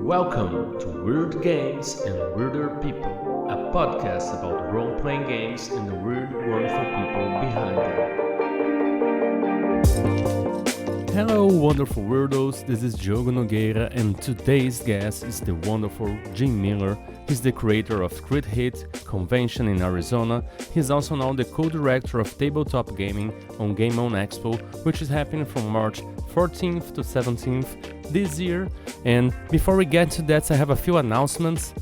Welcome to Weird Games and Weirder People, a podcast about role-playing games and the weird, wonderful people behind them. Hello, wonderful weirdos. This is Diogo Nogueira, and today's guest is the wonderful Jim Miller. He's the creator of Crit Hit convention in Arizona. He's also now the co-director of Tabletop Gaming on Game On Expo, which is happening from March 14th to 17th this year. And before we get to that, I have a few announcements.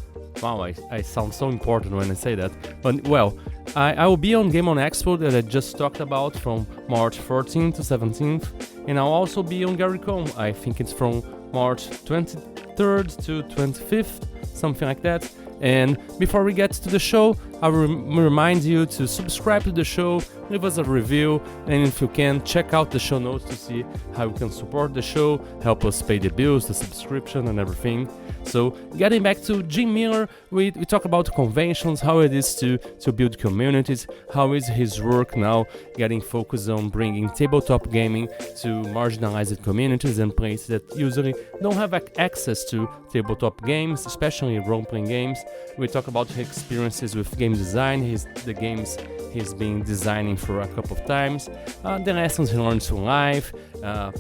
Wow, I sound so important when I say that. But well, I will be on Game On Expo that I just talked about from March 14th to 17th. And I'll also be on GaryCon. I think it's from March 23rd to 25th, something like that. And before we get to the show, I will remind you to subscribe to the show, leave us a review, and if you can, check out the show notes to see how you can support the show, help us pay the bills, the subscription, and everything. So, getting back to Jim Miller, we talk about conventions, how it is to build communities, how is his work now getting focused on bringing tabletop gaming to marginalized communities and places that usually don't have access to tabletop games, especially role-playing games. We talk about his experiences with game design, the games he's been designing for a couple of times, the lessons he learned through life,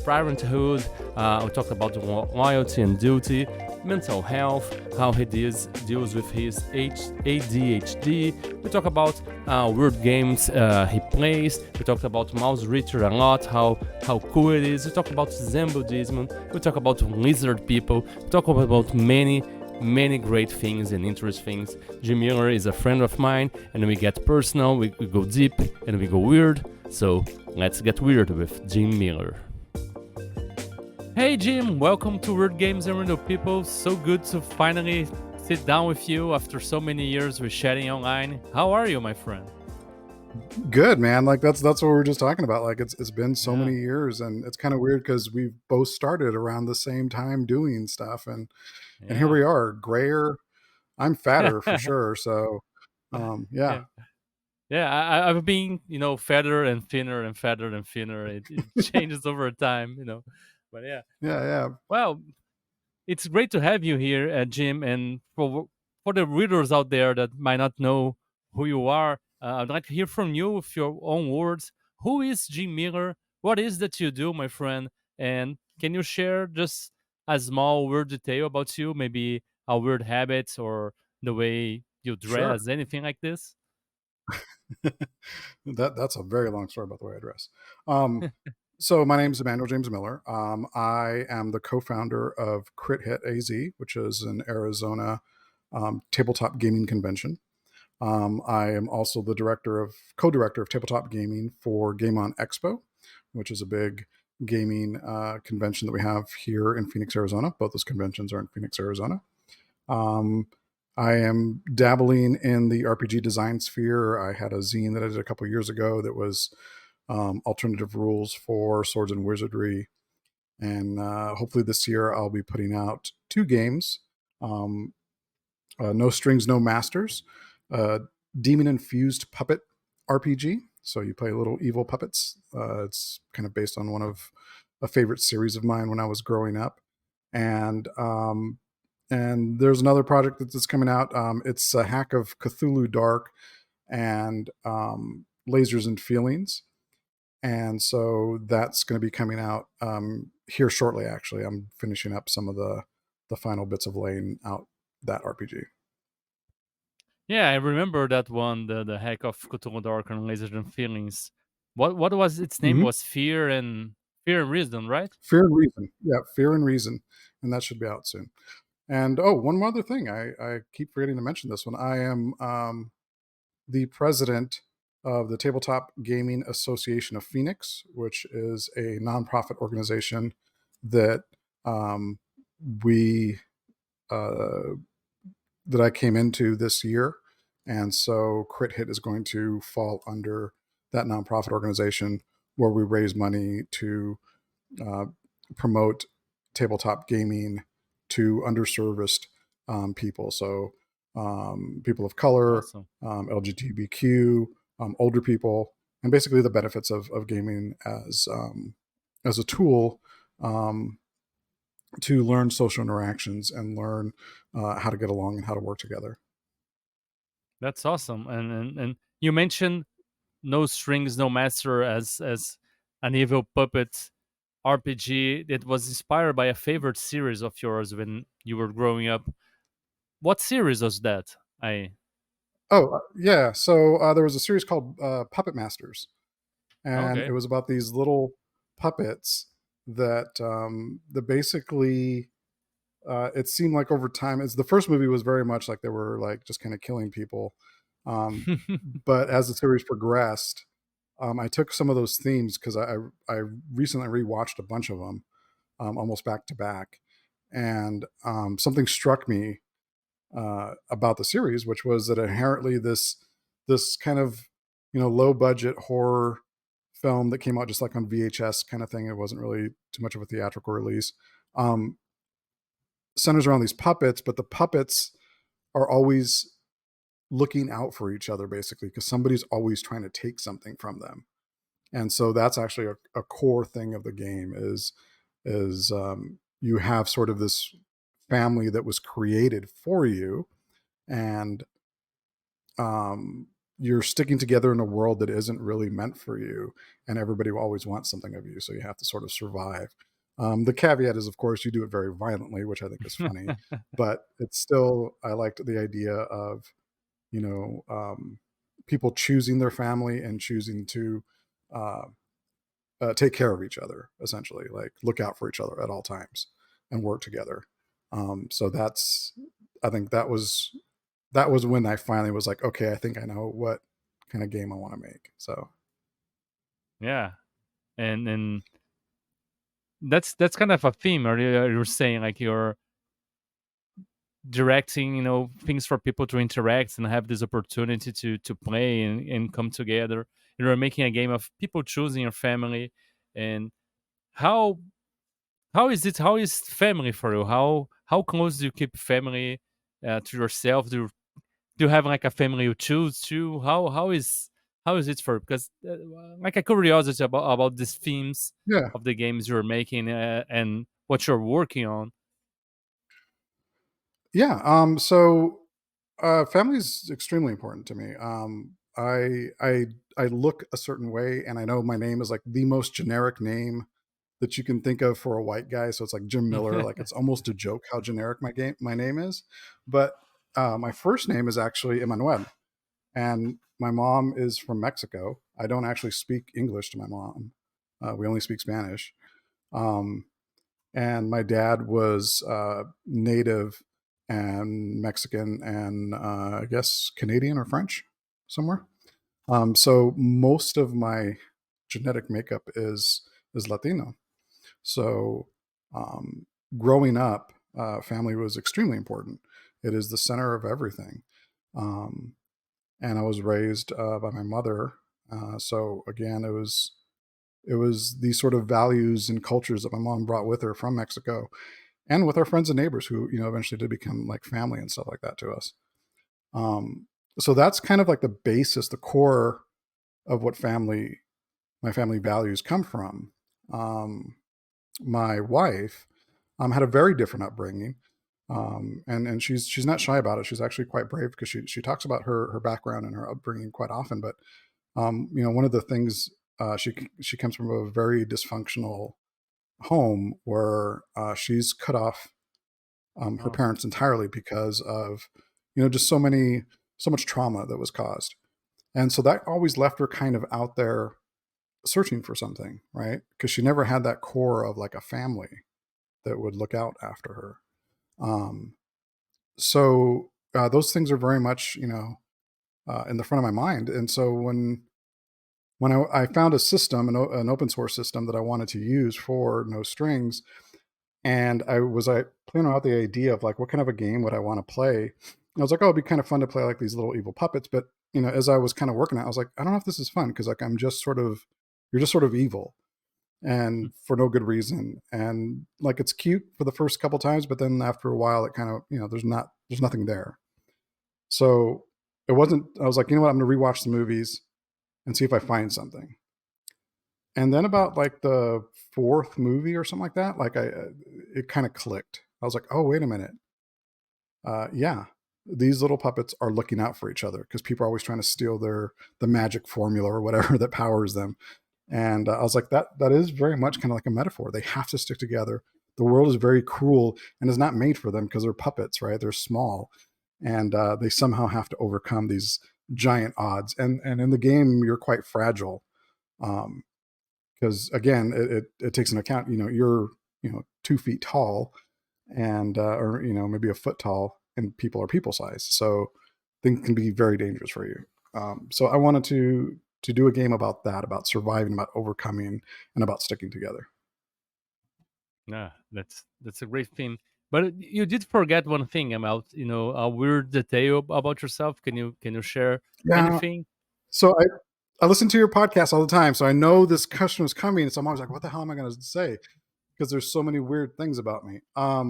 parenthood, we talk about loyalty and duty, mental health, how he deals with his ADHD. We talk about weird games he plays. We talked about Mouse Richter a lot, how cool it is. We talk about Zen Buddhism. We talk about lizard people. We talk about many great things and interesting things. Jim Miller is a friend of mine, and we get personal, we go deep, and we go weird. So let's get weird with Jim Miller. Hey Jim, welcome to Weird Games and Weirdo People. So good to finally sit down with you after so many years we're chatting online. How are you, my friend? Good, man. Like that's what we were just talking about. Like it's been so many years, and it's kind of weird because we've both started around the same time doing stuff, and here we are, grayer. I'm fatter for sure. So, yeah. Yeah, I've been, fatter and thinner and fatter and thinner. It changes over time, But yeah. Yeah. Well, it's great to have you here, Jim. And for the readers out there that might not know who you are, I'd like to hear from you with your own words. Who is Jim Miller? What is that you do, my friend? And can you share just a small weird detail about you? Maybe a weird habit or the way you Sure. dress, anything like this? That's a very long story about the way I dress. So my name is Emmanuel James Miller. I am the co-founder of Crit Hit AZ, which is an Arizona tabletop gaming convention. I am also the co-director of tabletop gaming for Game On Expo, which is a big gaming convention that we have here in Phoenix, Arizona. Both those conventions are in Phoenix, Arizona. I am dabbling in the RPG design sphere. I had a zine that I did a couple years ago that was alternative rules for swords and wizardry. And hopefully this year I'll be putting out 2 games, No Strings, No Masters, demon-infused puppet RPG. So you play little evil puppets. It's kind of based on one of a favorite series of mine when I was growing up. And there's another project that's coming out. It's a hack of Cthulhu Dark and Lasers and Feelings. And so that's going to be coming out here shortly, actually. I'm finishing up some of the final bits of laying out that RPG. Yeah, I remember that one, the hack of Cthulhu Dark and Lasers and Feelings. What was its name? Mm-hmm. Was Fear and Reason, right? Fear and Reason. Yeah, Fear and Reason. And that should be out soon. And one more other thing. I keep forgetting to mention this one. I am the president of the Tabletop Gaming Association of Phoenix, which is a nonprofit organization that that I came into this year. And so Crit Hit is going to fall under that nonprofit organization where we raise money to promote tabletop gaming to underserviced people. So people of color, Awesome. LGBTQ, older people, and basically the benefits of gaming as a tool to learn social interactions and learn how to get along and how to work together. That's awesome. And you mentioned No Strings, No Master as an evil puppet RPG that was inspired by a favorite series of yours when you were growing up. What series was that? I Oh, yeah. So there was a series called Puppet Masters, and it Okay. was about these little puppets that basically it seemed like over time, as the first movie was very much like they were like just kind of killing people, um, but as the series progressed, I took some of those themes because I recently rewatched a bunch of them, almost back to back, and something struck me about the series, which was that inherently this kind of low budget horror film that came out just like on VHS kind of thing. It wasn't really too much of a theatrical release. Um, Centers around these puppets, but the puppets are always looking out for each other basically because somebody's always trying to take something from them. And so that's actually a core thing of the game is you have sort of this family that was created for you, and you're sticking together in a world that isn't really meant for you, and everybody will always want something of you, so you have to sort of survive. The caveat is, of course, you do it very violently, which I think is funny, but it's still, I liked the idea of you know people choosing their family and choosing to uh, take care of each other, essentially, like look out for each other at all times and work together. So that's, I think that was when I finally was like, okay, I think I know what kind of game I want to make. So Yeah. And that's kind of a theme. Or you're saying like you're directing, things for people to interact and have this opportunity to play and come together. You're making a game of people choosing your family. And how how is it? How is family for you? How close do you keep family to yourself? Do you have like a family you choose to? How is it for? Because like a curiosity about these themes yeah, of the games you're making and what you're working on. yeah. Family is extremely important to me. I look a certain way, and I know my name is like the most generic name that you can think of for a white guy. So it's like Jim Miller. Like it's almost a joke how generic my name is. But my first name is actually Emmanuel, and my mom is from Mexico. I don't actually speak English to my mom. We only speak Spanish. Um, and my dad was native and Mexican and I guess Canadian or French somewhere. So most of my genetic makeup is Latino. So um, growing up, family was extremely important. It is the center of everything. Um, and I was raised by my mother. So again, it was these sort of values and cultures that my mom brought with her from Mexico, and with our friends and neighbors who eventually did become like family and stuff like that to us. Um, so that's kind of like the basis, the core of what my family values come from. Um, my wife had a very different upbringing. And she's not shy about it. She's actually quite brave because she talks about her background and her upbringing quite often. But one of the things, she comes from a very dysfunctional home where she's cut off her Oh, parents entirely because of just so much trauma that was caused, and so that always left her kind of out there searching for something, right? Because she never had that core of like a family that would look out after her. Um, so those things are very much in the front of my mind, and so when I found a system, an open source system that I wanted to use for No Strings, and I planning out the idea of like what kind of a game would I want to play. And I was like, oh, it'd be kind of fun to play like these little evil puppets. But as I was kind of working it, I was like, I don't know if this is fun because like you're just sort of evil and for no good reason. And like it's cute for the first couple times, but then after a while, it kind of there's nothing there. So it wasn't. I was like, you know what, I'm gonna rewatch the movies and see if I find something. And then about like the fourth movie or something like that, like it kind of clicked. I was like, oh, wait a minute. Yeah, these little puppets are looking out for each other because people are always trying to steal the magic formula or whatever that powers them. And I was like, that is very much kind of like a metaphor. They have to stick together. The world is very cruel and is not made for them because they're puppets, right? They're small, and they somehow have to overcome these giant odds. And in the game, you're quite fragile, because again, it takes into account, you're 2 feet tall, and or maybe a foot tall, and people are people size, so things can be very dangerous for you. So I wanted to do a game about that, about surviving, about overcoming, and about sticking together. Yeah, that's a great thing. But you did forget one thing about a weird detail about yourself. Can you share Yeah. anything? So I listen to your podcast all the time, so I know this question is coming. So I'm always like, what the hell am I going to say? Because there's so many weird things about me. Uh,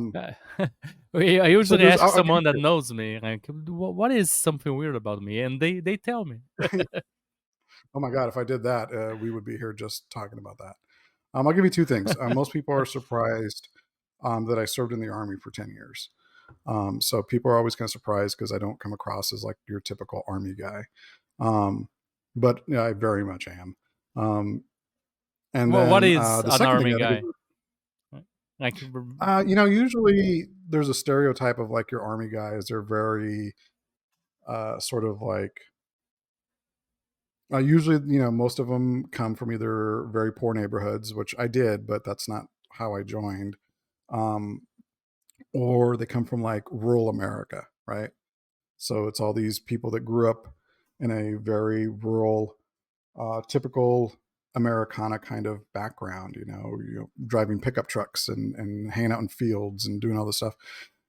I So usually there's, ask I'll give someone that you knows me, like, what is something weird about me, and they tell me. two. Oh my God, if I did that, we would be here just talking about that. I'll give you two things. Most people are surprised that I served in the Army for 10 years. So people are always kind of surprised because I don't come across as like your typical Army guy. Um, but yeah, I very much am. Um, and What then is the an second thing army that I think guy? Like, usually there's a stereotype of like your Army guys. They're very sort of like, usually, most of them come from either very poor neighborhoods, which I did, but that's not how I joined. Um, or they come from like rural America, right? So it's all these people that grew up in a very rural, typical Americana kind of background, driving pickup trucks and hanging out in fields and doing all this stuff.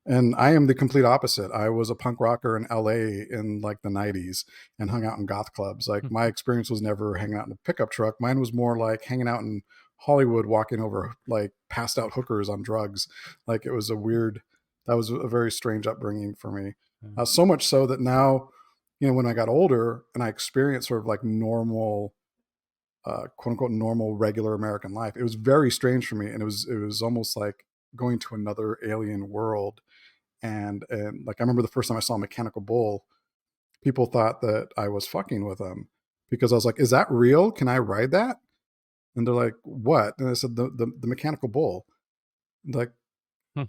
And I am the complete opposite. I was a punk rocker in LA in like the 90s and hung out in goth clubs. Like my experience was never hanging out in a pickup truck. Mine was more like hanging out in Hollywood, walking over like passed out hookers on drugs. Like that was a very strange upbringing for me. So much so that now, when I got older and I experienced sort of like normal, quote unquote, normal, regular American life, it was very strange for me. And it was almost like going to another alien world. And like, I remember the first time I saw a mechanical bull, people thought that I was fucking with them because I was like, is that real? Can I ride that? And they're like, what? And I said, the mechanical bull. Like,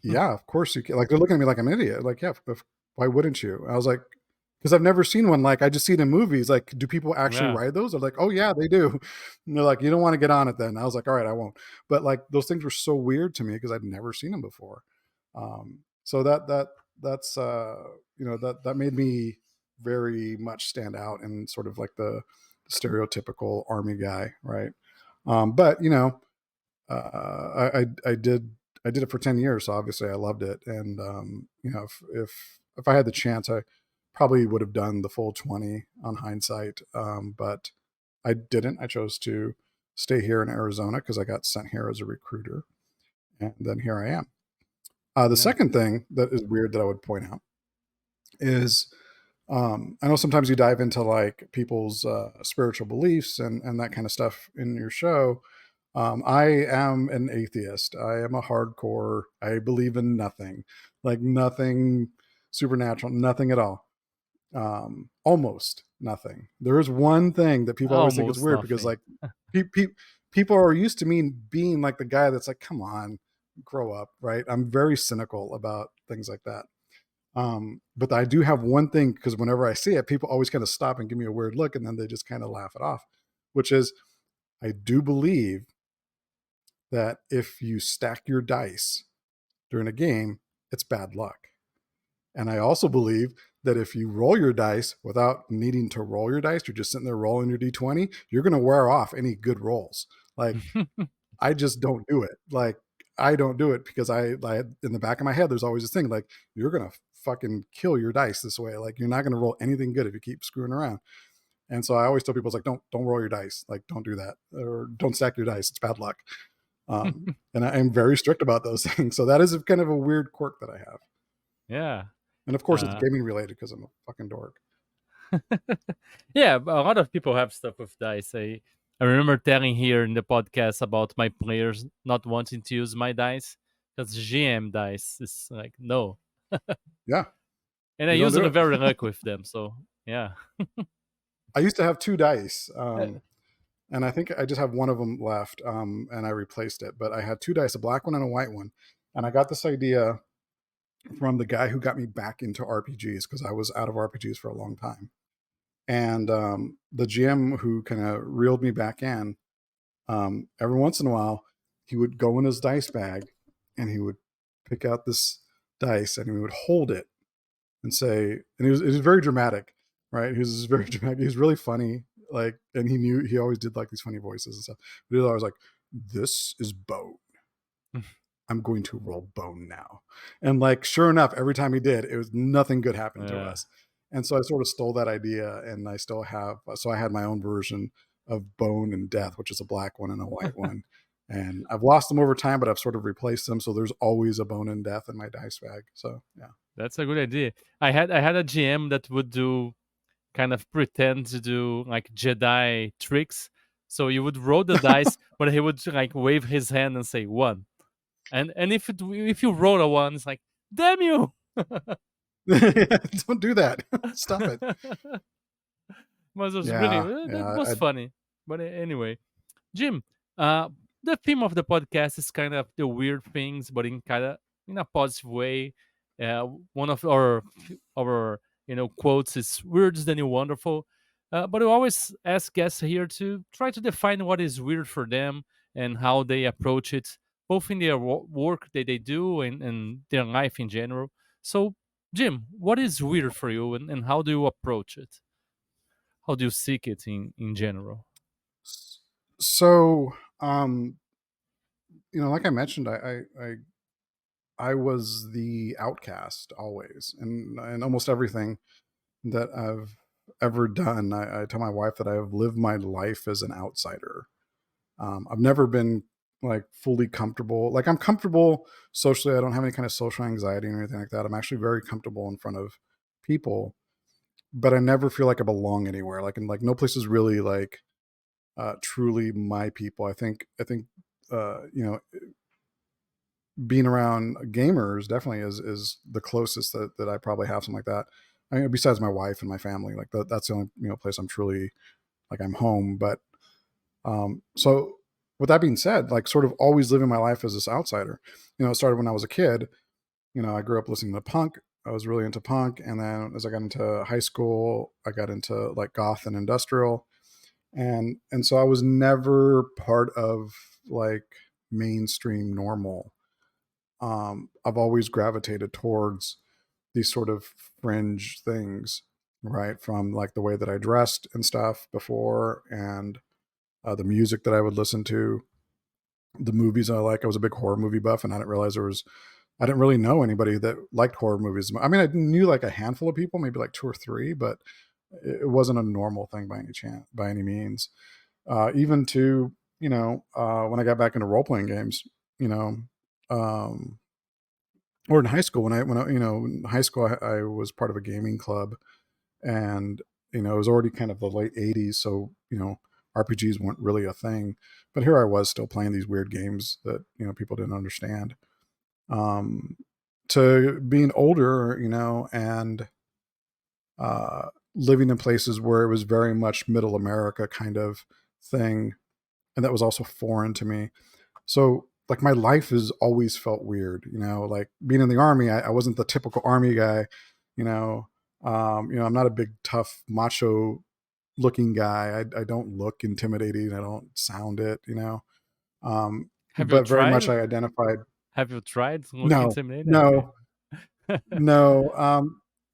yeah, of course you can. Like, they're looking at me like I'm an idiot. Like, yeah, why wouldn't you? I was like, because I've never seen one. Like, I just see it in movies. Like, do people actually yeah. ride those? They're like, oh yeah, they do. And they're like, you don't want to get on it then. I was like, all right, I won't. But like, those things were so weird to me because I'd never seen them before. So that's that made me very much stand out and sort of like the stereotypical Army guy, right? But I did it for 10 years, so obviously I loved it. And if I had the chance, I probably would have done the full 20 on hindsight. But I didn't. I chose to stay here in Arizona because I got sent here as a recruiter, and then here I am. The Yeah. second thing that is weird that I would point out is, I know sometimes you dive into like people's spiritual beliefs and that kind of stuff in your show. I am an atheist. I am a hardcore. I believe in nothing, like nothing supernatural, nothing at all. Almost nothing. There is one thing that people always think is Almost weird because nothing. like pe- pe- people are used to me being like the guy that's like, come on, grow up, right? I'm very cynical about things like that. But I do have one thing, because whenever I see it, people always kind of stop and give me a weird look, and then they just kind of laugh it off, which is, I do believe that if you stack your dice during a game, it's bad luck. And I also believe that if you roll your dice without needing to roll your dice, you're just sitting there rolling your d20, you're going to wear off any good rolls. Like, I just don't do it. Like, I don't do it because I in the back of my head, there's always this thing like, you're going to fucking kill your dice this way. Like, you're not going to roll anything good if you keep screwing around. And so I always tell people, it's like, don't roll your dice. Like, don't do that, or don't stack your dice. It's bad luck. And I am very strict about those things. So that is kind of a weird quirk that I have. Yeah. And of course, it's Uh, gaming related because I'm a fucking dork. yeah, a lot of people have stuff with dice. I remember telling here in the podcast about my players not wanting to use my dice because GM dice is like no, Yeah, and I you don't do usually it. very lucky with them. So yeah. I used to have 2 dice, Uh, and I think I just have one of them left, and I replaced it. But I had 2 dice, a black one and a white one, and I got this idea from the guy who got me back into RPGs because I was out of RPGs for a long time. And the GM who kind of reeled me back in, every once in a while, he would go in his dice bag and he would pick out this dice and he would hold it and say, and it was very dramatic, right? He was very dramatic. He was really funny, like, and he always did like these funny voices and stuff. But he was always like, "This is bone. I'm going to roll bone now." And like, sure enough, every time he did, it was nothing good happened to yeah. us. And so I sort of stole that idea, and I still have. So I had my own version of Bone and Death, which is a black one and a white one. And I've lost them over time, but I've sort of replaced them. So there's always a Bone and Death in my dice bag. So yeah. That's a good idea. I had a GM that would do kind of pretend to do like Jedi tricks. So you would roll the dice, but he would like wave his hand and say one. And if you roll a one, it's like damn you. Don't do that. Stop it. But it was really Yeah, that yeah. was funny. But anyway, Jim, uh, the theme of the podcast is kind of the weird things, but in a positive way. One of our quotes is "weird than you wonderful," but we always ask guests here to try to define what is weird for them and how they approach it, both in their work that they do and their life in general. So, Jim, what is weird for you, and how do you approach it? How do you seek it in general? So, like I mentioned, I was the outcast always, and almost everything that I've ever done. I tell my wife that I have lived my life as an outsider. I've never been like fully comfortable. Like I'm comfortable socially. I don't have any kind of social anxiety or anything like that. I'm actually very comfortable in front of people, but I never feel like I belong anywhere. Like, and like no place is really like truly my people. I think being around gamers definitely is the closest that I probably have something like that. I mean, besides my wife and my family, like that's the only place I'm truly like I'm home. But so with that being said, like sort of always living my life as this outsider. It started when I was a kid. I grew up listening to punk. I was really into punk, and then as I got into high school, I got into like goth and industrial, and so I was never part of like mainstream normal. I've always gravitated towards these sort of fringe things, right? From like the way that I dressed and stuff before, and the music that I would listen to, the movies I like. I was a big horror movie buff, and I didn't really know anybody that liked horror movies. I mean, I knew like a handful of people, maybe like two or three, but it wasn't a normal thing by any chance, by any means. Even to, when I got back into role playing games, you know, um, or in high school in high school I was part of a gaming club, and it was already kind of the late 80s, so RPGs weren't really a thing, but here I was still playing these weird games that people didn't understand. um to being older, and living in places where it was very much middle America kind of thing, and that was also foreign to me. So like my life has always felt weird, like being in the army, I wasn't the typical army guy, you know. I'm not a big tough macho looking guy. I don't look intimidating. I don't sound it, Have you but very tried? much I identified. Have you tried to look No, intimidating? Okay. no, no.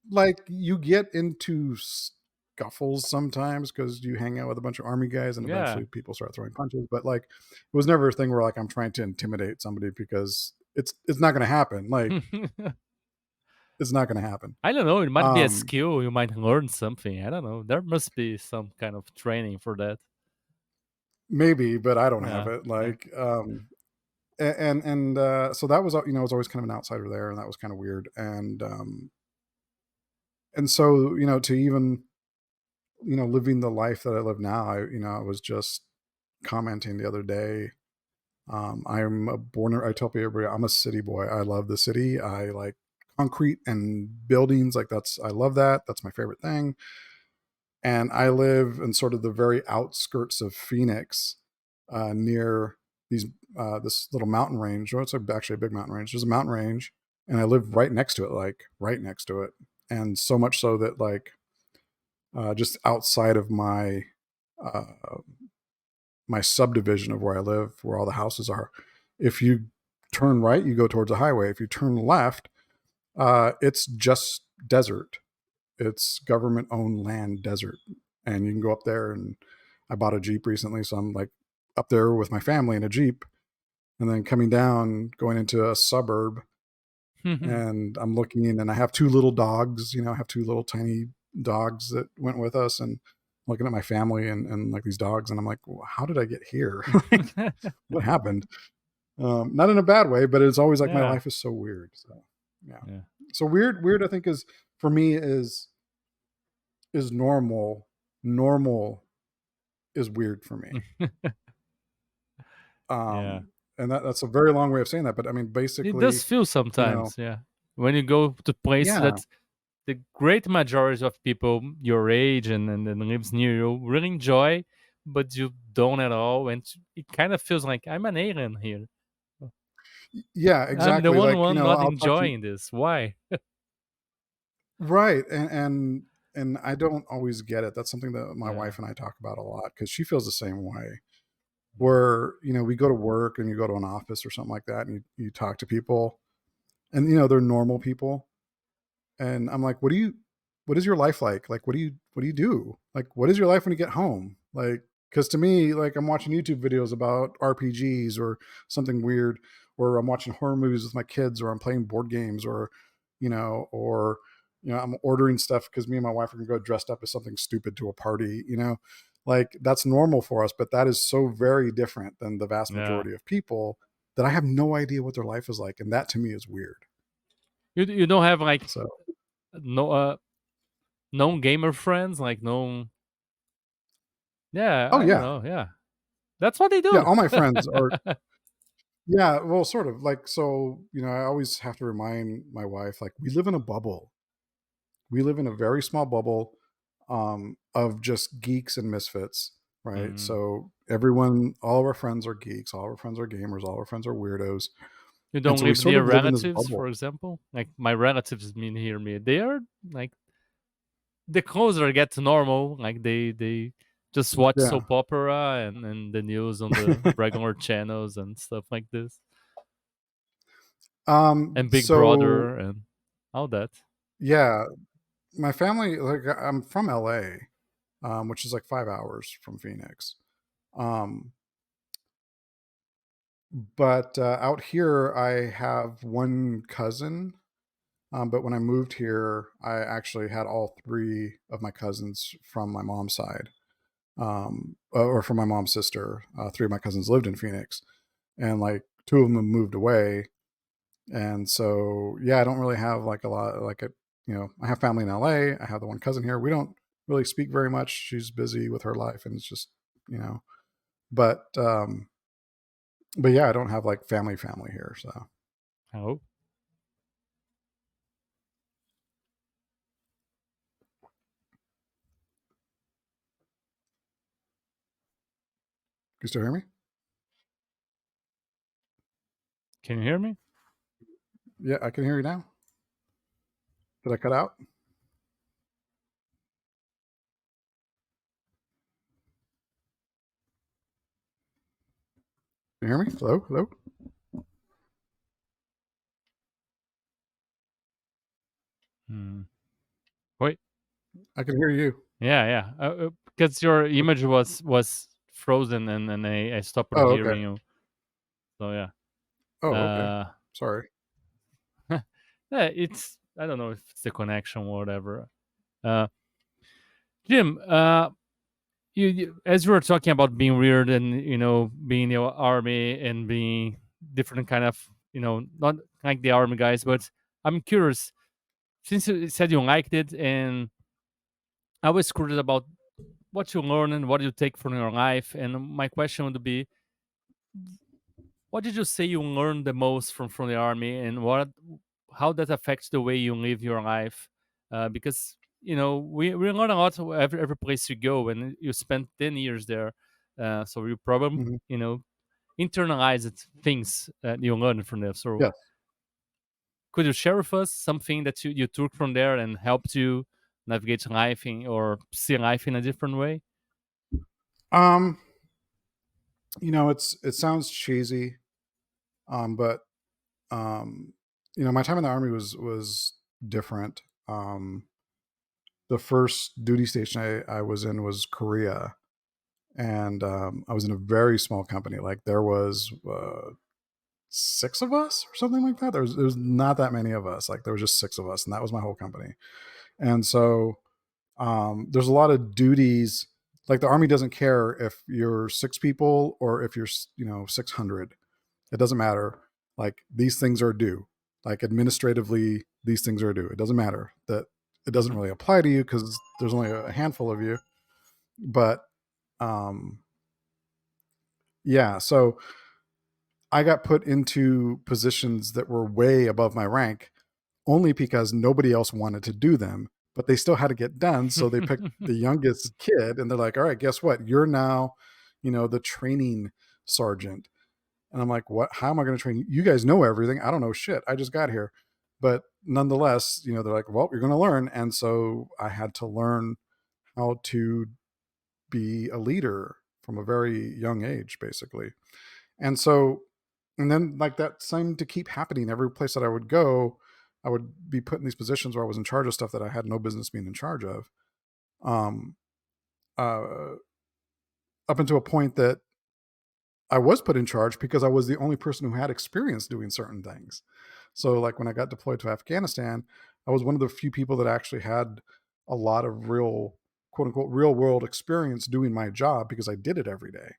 Like you get into scuffles sometimes because you hang out with a bunch of army guys, and Yeah. eventually people start throwing punches. But like, it was never a thing where like I'm trying to intimidate somebody, because it's not going to happen. Like, it's not going to happen. I don't know. It might be a Um, skill. You might learn something. I don't know. There must be some kind of training for that. Maybe, but I don't have Yeah. it. Yeah. Like, and so that was, I was always kind of an outsider there, and that was kind of weird. And so to even living the life that I live now, I was just commenting the other day I tell everybody I'm a city boy. I love the city. I like concrete and buildings. I love that. That's my favorite thing. And I live in sort of the very outskirts of Phoenix, near this little mountain range. Well, it's actually a big mountain range. There's a mountain range, and I live right next to it, like right next to it. And so much so that just outside of uh, my subdivision of where I live, where all the houses are, if you turn right, you go towards a highway. If you turn left, it's just desert. It's government owned land desert. And you can go up there, and I bought a Jeep recently. So I'm like up there with my family in a Jeep, and then coming down, going into a suburb, and I'm looking and I have two little dogs, I have two little tiny dogs that went with us, and looking at my family and like these dogs. And I'm like, well, how did I get here? Like, what happened? Not in a bad way, but it's always like my Yeah. life is so weird. So yeah. Yeah. So weird I think is, for me, is normal. Normal is weird for me. Yeah. And that's a very long way of saying that, but I mean, It basically, does feel you know, sometimes, yeah. When you go to place yeah, that the great majority of people your age and lives near you really enjoy, but you don't at all, and it kind of feels like I'm an alien here. yeah, I'm the exactly. one Like, one not I'll talk to you, enjoying this. Why? right. And I don't always get it. That's something that my Yeah. wife and I talk about a lot, because she feels the same way. Where, we go to work and you go to an office or something like that, and you talk to people, and, they're normal people. And I'm like, what is your life like? Like, what do you do? Like, what is your life when you get home? Like, because to me, like, I'm watching YouTube videos about RPGs or something weird, or I'm watching horror movies with my kids, or I'm playing board games, or I'm ordering stuff because me and my wife are gonna go dressed up as something stupid to a party. Like, that's normal for us, but that is so very different than the vast Yeah. majority of people, that I have no idea what their life is like, and that to me is weird. You don't have like So, no known gamer friends, like known. Yeah, oh I don't yeah, know. Yeah, that's what they yeah, do. all my friends are. Yeah, well, sort of like, so, I always have to remind my wife, like, we live in a bubble. We live in a very small bubble, of just geeks and misfits, right? Mm. So all of our friends are geeks, all of our friends are gamers, all of our friends are weirdos. You And don't so we live sort near of live in this relatives, for bubble. example. Like my relatives mean near me. They are like the closer I get to normal, like they just watch Yeah. soap opera and the news on the regular channels and stuff like this, and Big So Brother and all that. yeah, my family, like, I'm from LA, which is like 5 hours from Phoenix. Um, but out here, I have one cousin. But when I moved here, I actually had all three of my cousins from my mom's side, or from my mom's sister. Three of my cousins lived in Phoenix, and like two of them moved away. And so, yeah, I don't really have like a lot, I have family in LA. I have the one cousin here. We don't really speak very much. She's busy with her life, and it's just, you know, but, but yeah, I don't have like family here. So, Oh, you still hear me? can you hear me? Yeah, I can hear you now. Did I cut out? Can you hear me? Hello? Hello? Hmm. Wait, I can hear you. yeah, yeah, because your image was frozen and I stopped Oh, okay. hearing you. So yeah. Oh, okay. Uh, Sorry. yeah, it's I don't know if it's the connection or whatever. Uh, Jim, as you were talking about being weird and being in the army and being different kind of not like the army guys, but I'm curious since you said you liked it, and I was curious about what you learn and what you take from your life. And my question would be, what did you say you learned the most from the army, and how that affects the way you live your life? Because we learn a lot every place you go, and you spend 10 years there, so you probably Mhm. internalized things that you learned from there. So Yes. could you share with us something that you took from there and helped you navigate life or see life in a different way? Um, it sounds cheesy, but um, my time in the army was different. The first duty station I was in was Korea, and I was in a very small company. Like there was 6 of us or something like that. There was not that many of us. Like there was just 6 of us, and that was my whole company. And so there's a lot of duties. Like the army doesn't care if you're 6 people or if you're 600. It doesn't matter. Like these things are due. Like administratively, these things are due. It doesn't matter that it doesn't Mhm. really apply to you because there's only a handful of you. But um, yeah, so I got put into positions that were way above my rank only because nobody else wanted to do them, but they still had to get done. So they picked the youngest kid and they're like, all right, guess what? You're now, the training sergeant. And I'm like, what? How am I going to train you? You guys know everything. I don't know shit. I just got here. But nonetheless, they're like, well, you're going to learn. And so I had to learn how to be a leader from a very young age, basically. And so, and then like that seemed to keep happening every place that I would go. I would be put in these positions where I was in charge of stuff that I had no business being in charge of. Um, uh, Up until a point that I was put in charge because I was the only person who had experience doing certain things. So, like when I got deployed to Afghanistan, I was one of the few people that actually had a lot of real, quote unquote, real world experience doing my job because I did it every day.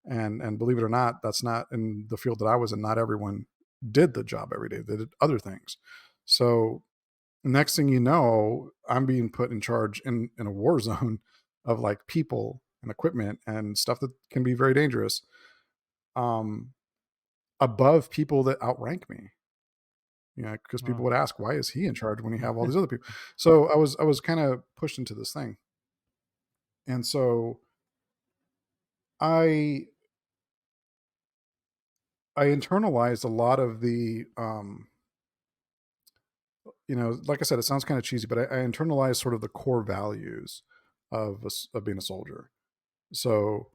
And believe it or not, that's not in the field that I was in. Not everyone did the job every day. They did other things. So next thing you know, I'm being put in charge in a war zone of like people and equipment and stuff that can be very dangerous. Um, Above people that outrank me. Because people Wow. would ask, why is he in charge when you have all these other people? So I was kind of pushed into this thing, and so I I internalized a lot of the like I said, it sounds kind of cheesy, but I internalized sort of the core values of being a soldier. So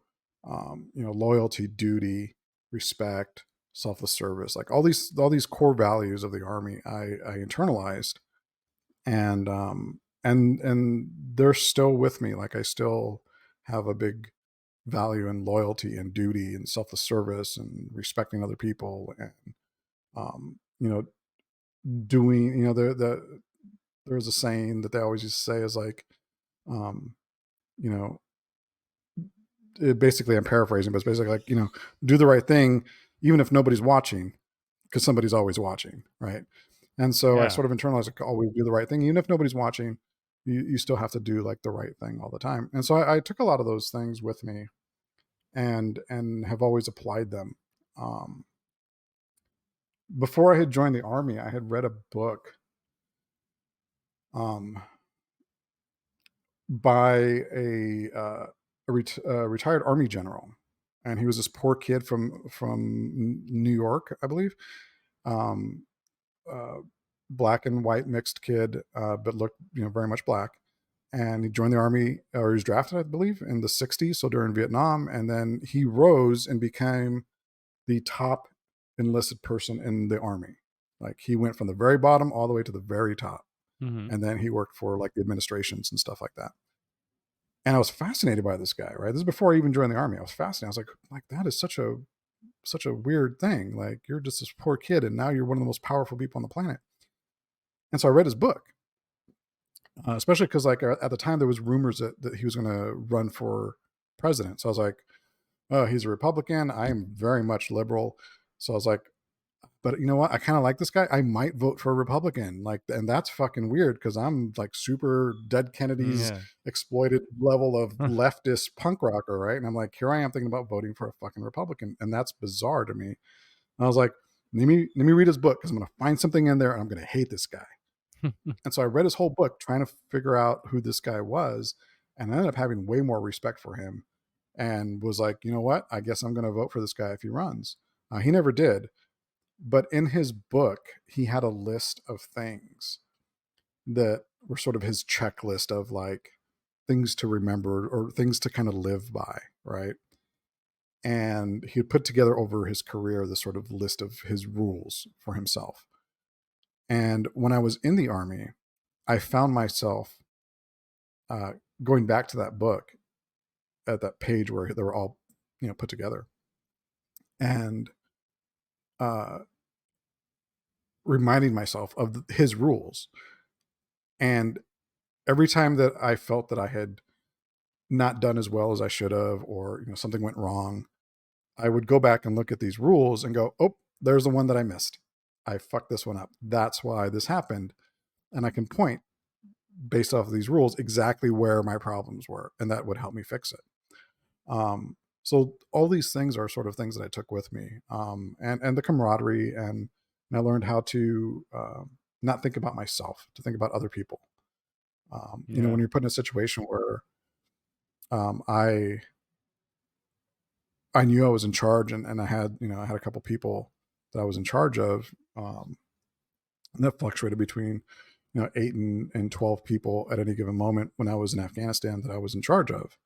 loyalty, duty, respect, selfless service, like all these core values of the army, I internalized, and they're still with me. Like I still have a big value in loyalty and duty and selfless service and respecting other people and um, you know doing there's a saying that they always used to say is like um, you know basically I'm paraphrasing, but it's basically like do the right thing even if nobody's watching because somebody's always watching, right? And so I Yeah. sort of internalized like always do the right thing, even if nobody's watching. You still have to do like the right thing all the time. And so I took a lot of those things with me and have always applied them. Um, Before I had joined the army, I had read a book um, by a retired army general, and he was this poor kid from New York, I believe. Um, uh, Black and white mixed kid, but looked very much black. And he joined the army, or he was drafted, I believe, in the '60s, so during Vietnam. And then he rose and became the top enlisted person in the army. Like he went from the very bottom all the way to the very top, Hmm. and then he worked for like the administrations and stuff like that. And I was fascinated by this guy. Right, this is before I even joined the army. I was fascinated. I was like that is such a weird thing. Like you're just this poor kid, and now you're one of the most powerful people on the planet. And so I read his book, especially because like at the time there was rumors that he was going to run for president. So I was like, oh, he's a Republican. I am very much liberal. So I was like, but you know what? I kind of like this guy. I might vote for a Republican. Like, and that's fucking weird because I'm like super dead Kennedy's Yeah. exploited level of leftist punk rocker, right? And I'm like, here I am thinking about voting for a fucking Republican, and that's bizarre to me. And I was like, let me read his book because I'm going to find something in there and I'm going to hate this guy. And so I read his whole book trying to figure out who this guy was, and I ended up having way more respect for him and was like, you know what? I guess I'm going to vote for this guy if he runs. He never did. But in his book, he had a list of things that were sort of his checklist of like things to remember or things to kind of live by, right? And he had put together over his career this sort of list of his rules for himself. And when I was in the army, I found myself uh, going back to that book at that page where they were all, put together, and uh, reminding myself of his rules. And every time that I felt that I had not done as well as I should have, or something went wrong, I would go back and look at these rules and go, "Oh, there's the one that I missed. I fucked this one up. That's why this happened." And I can point based off of these rules exactly where my problems were, and that would help me fix it. So all these things are sort of things that I took with me, and the camaraderie, and I learned how to not think about myself, to think about other people. Yeah. When you're put in a situation where I knew I was in charge, and I had a couple people that I was in charge of, and that fluctuated between 8 and 12 people at any given moment when I was in Afghanistan that I was in charge of,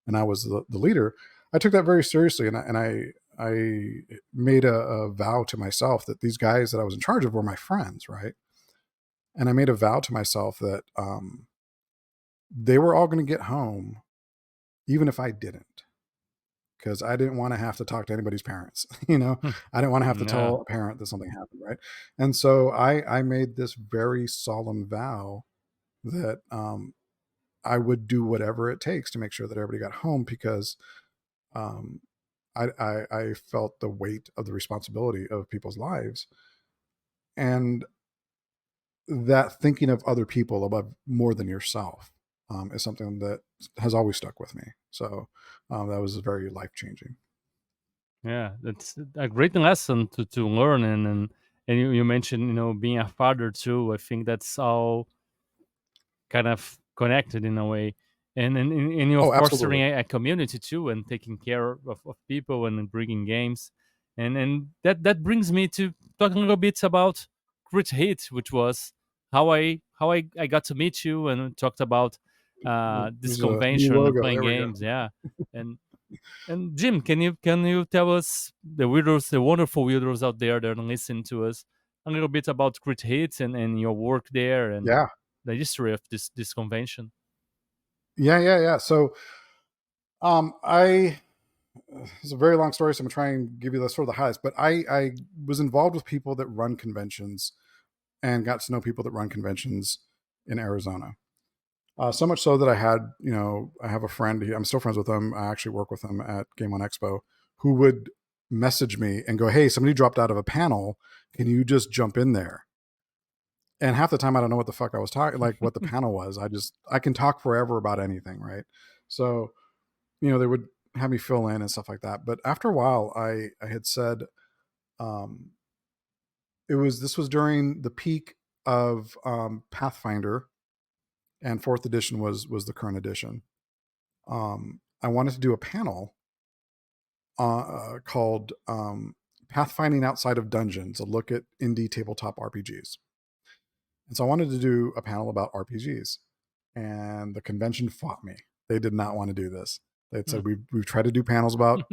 and I was the leader. I took that very seriously, and I made a vow to myself that these guys that I was in charge of were my friends, right? And I made a vow to myself that they were all going to get home, even if I didn't, because I didn't want to have to talk to anybody's parents. I didn't want to have to Yeah. tell a parent that something happened, right? And so I made this very solemn vow that I would do whatever it takes to make sure that everybody got home, because um, I felt the weight of the responsibility of people's lives, and that thinking of other people above more than yourself is something that has always stuck with me. So that was very life changing. Yeah, that's a great lesson to learn, and you mentioned being a father too. I think that's all kind of connected in a way, and you're Oh, fostering absolutely. a community too, and taking care of people and bringing games, and that brings me to talking a little bit about Crit Hit, which was how I got to meet you and talked about this There's a new convention and logo. playing There we go. games. Yeah, and and Jim, can you tell us the weirdos, the wonderful weirdos out there that listen to us, a little bit about Crit Hits and your work there and Yeah. the history of this convention? Yeah. Yeah. Yeah. So I it's a very long story, so I'm gonna try and give you the sort of the highs. But I was involved with people that run conventions and got to know people that run conventions in Arizona. So much so that I have a friend. I'm still friends with him. I actually work with him at Game on Expo, who would message me and go, "Hey, somebody dropped out of a panel. Can you just jump in there?" And half the time, I don't know what the fuck I was talking, like what the panel was. I can talk forever about anything, right? So they would have me fill in and stuff like that. But after a while, I had said, um, this was during the peak of Pathfinder, and fourth edition was the current edition. I wanted to do a panel called Pathfinding Outside of Dungeons, a look at indie tabletop RPGs. And so I wanted to do a panel about RPGs, and the convention fought me. They did not want to do this. They had said, we've tried to do panels about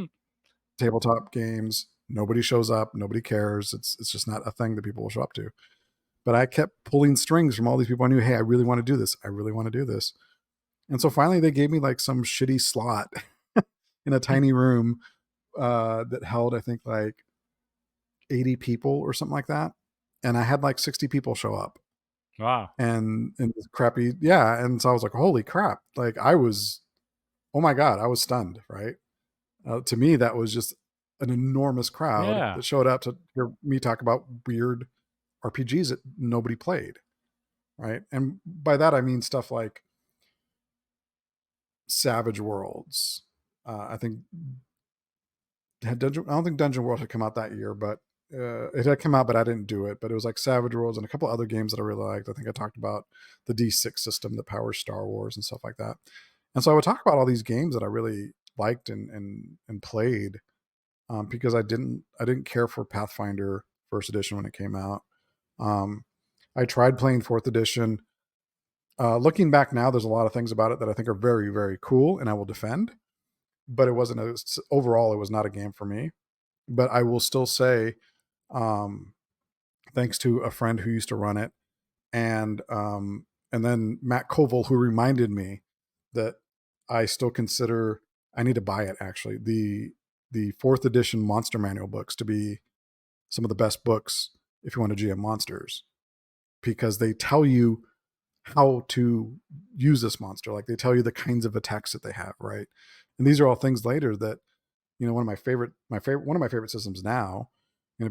tabletop games. Nobody shows up. Nobody cares. It's just not a thing that people will show up to. But I kept pulling strings from all these people I knew. Hey, I really want to do this. I really want to do this. And so finally, they gave me like some shitty slot in a tiny room that held, I think, like 80 people or something like that. And I had like 60 people show up, Wow. and this crappy, yeah. And so I was like, holy crap. Like oh my God, I was stunned, right? To me, that was just an enormous crowd Yeah. that showed up to hear me talk about weird RPGs that nobody played, right? And by that, I mean stuff like Savage Worlds. I think I don't think Dungeon World had come out that year, but it had come out, but I didn't do it. But it was like Savage Worlds and a couple other games that I really liked. I think I talked about the D6 system that powers Star Wars and stuff like that. And so I would talk about all these games that I really liked and played, because I didn't care for Pathfinder First Edition when it came out. I tried playing Fourth Edition. Looking back now, there's a lot of things about it that I think are very, very cool, and I will defend. But it wasn't overall. It was not a game for me. But I will still say, thanks to a friend who used to run it, and then Matt Koval, who reminded me that I still consider I need to buy it. Actually, the Fourth Edition Monster Manual books to be some of the best books if you want to GM monsters, because they tell you how to use this monster. Like they tell you the kinds of attacks that they have, right? And these are all things later that, one of my favorite systems now,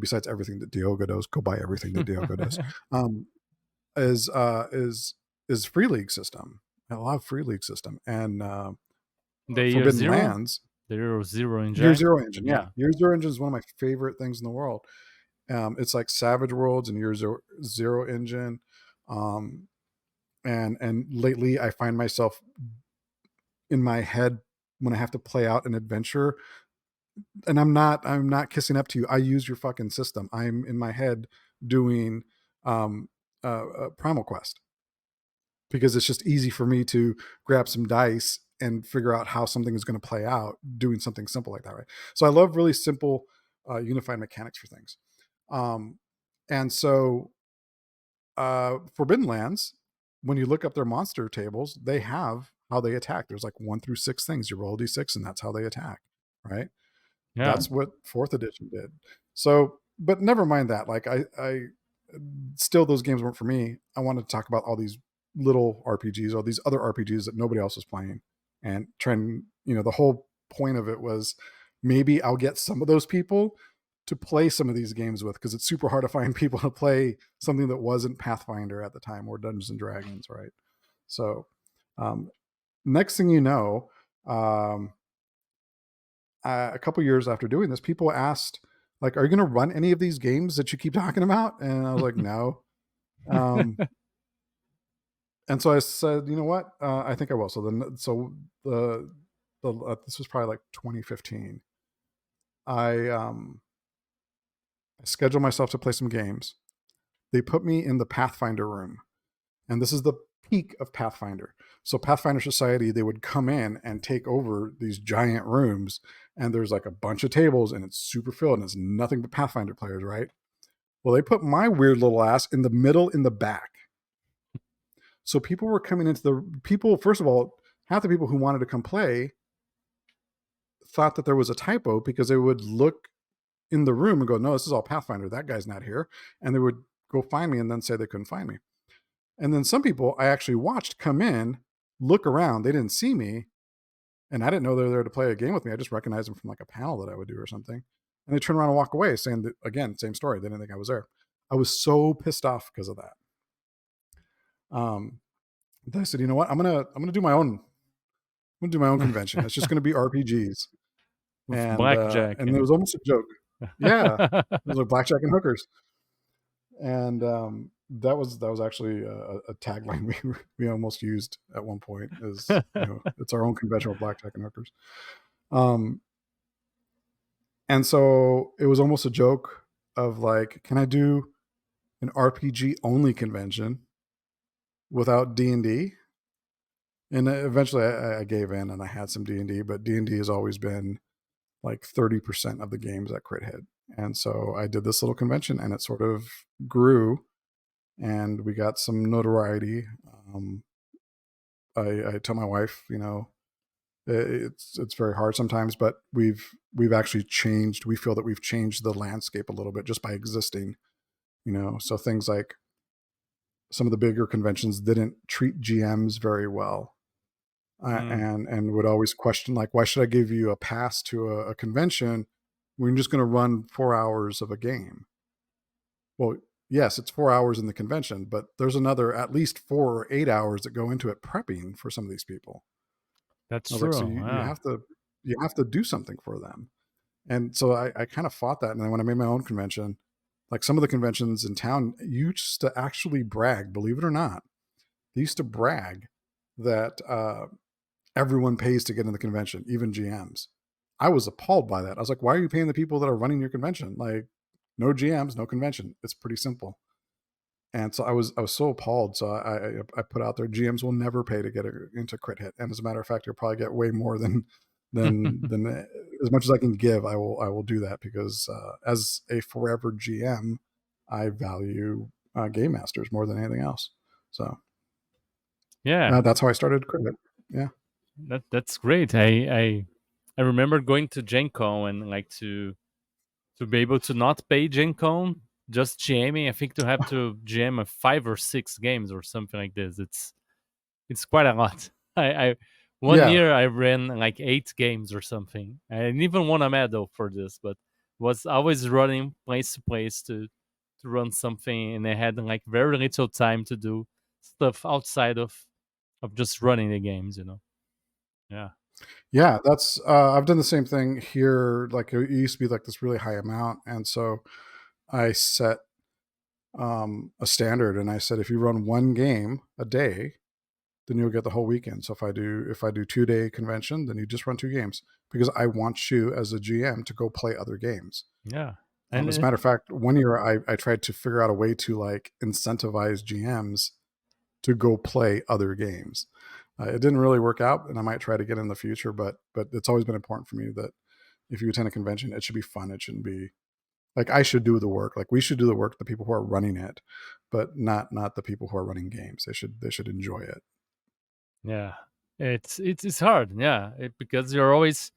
besides everything that Diogo does, go buy everything that Diogo does, is Free League system. I love Free League system. And The year Forbidden zero? Lands. The year zero engine? Year Zero engine, yeah. Year Zero engine is one of my favorite things in the world. It's like Savage Worlds and Year Zero engine. And lately I find myself in my head when I have to play out an adventure, and I'm not kissing up to you. I use your fucking system. I'm in my head doing Primal Quest, because it's just easy for me to grab some dice and figure out how something is going to play out doing something simple like that, right? So I love really simple unified mechanics for things. And so Forbidden Lands, when you look up their monster tables, they have how they attack. There's like 1 through 6 things. You roll a d6 and that's how they attack, right? Yeah. That's what Fourth Edition did. So, but never mind that. Like I still, those games weren't for me. I wanted to talk about all these little RPGs, all these other RPGs that nobody else was playing, and trying, the whole point of it was maybe I'll get some of those people to play some of these games with, because it's super hard to find people to play something that wasn't Pathfinder at the time or Dungeons and Dragons, right? So next thing you know, a couple years after doing this, people asked, like, are you going to run any of these games that you keep talking about? And I was like, no. And so I said, you know what? I think I will. So this was probably like 2015. I scheduled myself to play some games. They put me in the Pathfinder room, and this is the peak of Pathfinder. So Pathfinder Society, they would come in and take over these giant rooms, and there's like a bunch of tables, and it's super filled, and it's nothing but Pathfinder players, right? Well, they put my weird little ass in the middle, in the back. So people were coming into first of all, half the people who wanted to come play thought that there was a typo, because they would look in the room and go, no, this is all Pathfinder. That guy's not here. And they would go find me and then say they couldn't find me. And then some people I actually watched come in, look around. They didn't see me, and I didn't know they were there to play a game with me. I just recognized them from like a panel that I would do or something. And they turn around and walk away, saying that, again, same story. They didn't think I was there. I was so pissed off because of that. I said, you know what? I'm gonna do my own. I'm gonna do my own convention. It's just gonna be RPGs. With blackjack. And it was almost a joke. Yeah, it was like blackjack and hookers. And that was actually a tagline we almost used at one point. Is it's our own convention with blackjack and hookers. And so it was almost a joke of like, can I do an RPG only convention without D&D? And eventually I gave in, and I had some D&D, but D&D has always been like 30% of the games at Crit Hit. And so I did this little convention, and it sort of grew, and we got some notoriety. I tell my wife, it's very hard sometimes, but we've actually changed. We feel that we've changed the landscape a little bit just by existing, so things like some of the bigger conventions didn't treat GMs very well. And would always question, like, why should I give you a pass to a convention when you're just going to run 4 hours of a game? Well, yes, it's 4 hours in the convention, but there's another at least 4 or 8 hours that go into it prepping for some of these people. That's true. Like, so you have to do something for them. And so I kind of fought that. And then when I made my own convention, Like some of the conventions in town used to actually brag, believe it or not, they used to brag that everyone pays to get in the convention, even GMs. I was appalled by that. I was like, why are you paying the people that are running your convention? Like, no GMs, no convention. It's pretty simple. And so I was so appalled. So I put out there, GMs will never pay to get into Crit Hit. And as a matter of fact, you'll probably get way more than as much as I can give. I will do that because as a forever GM, I value game masters more than anything else. So Yeah, that's how I started Crit Hit. Yeah. that's great. I remember going to Gen Con and like to be able to not pay Gen Con, just GMing. I think to have to GM a 5 or 6 games or something like this. It's quite a lot. I one Yeah. year I ran like 8 games or something. I didn't even won a medal for this, but was always running place to place to run something, and I had like very little time to do stuff outside of just running the games. Yeah. Yeah, that's I've done the same thing here. Like it used to be like this really high amount, and so I set a standard, and I said if you run one game a day, then you'll get the whole weekend. So if I do 2-day convention, then you just run 2 games because I want you as a GM to go play other games. Yeah. And As a matter of fact, one year I tried to figure out a way to like incentivize GMs to go play other games. It didn't really work out, and I might try to get in the future. But it's always been important for me that if you attend a convention, it should be fun. It shouldn't be like I should do the work. Like we should do the work. The people who are running it, but not the people who are running games. They should enjoy it. yeah, it's hard. Yeah, because you're always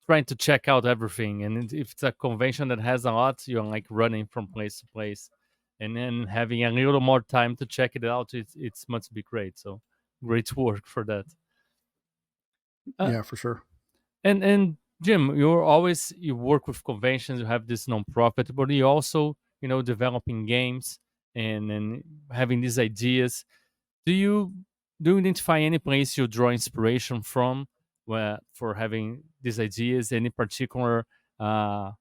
trying to check out everything, and if it's a convention that has a lot, you're like running from place to place, and then having a little more time to check it out, it's must be great. So great work for that. Uh, Yeah, for sure. and Jim, you work with conventions, you have this nonprofit, but you also developing games and having these ideas. Do you identify any place you draw inspiration from where for having these ideas? Any particular uh,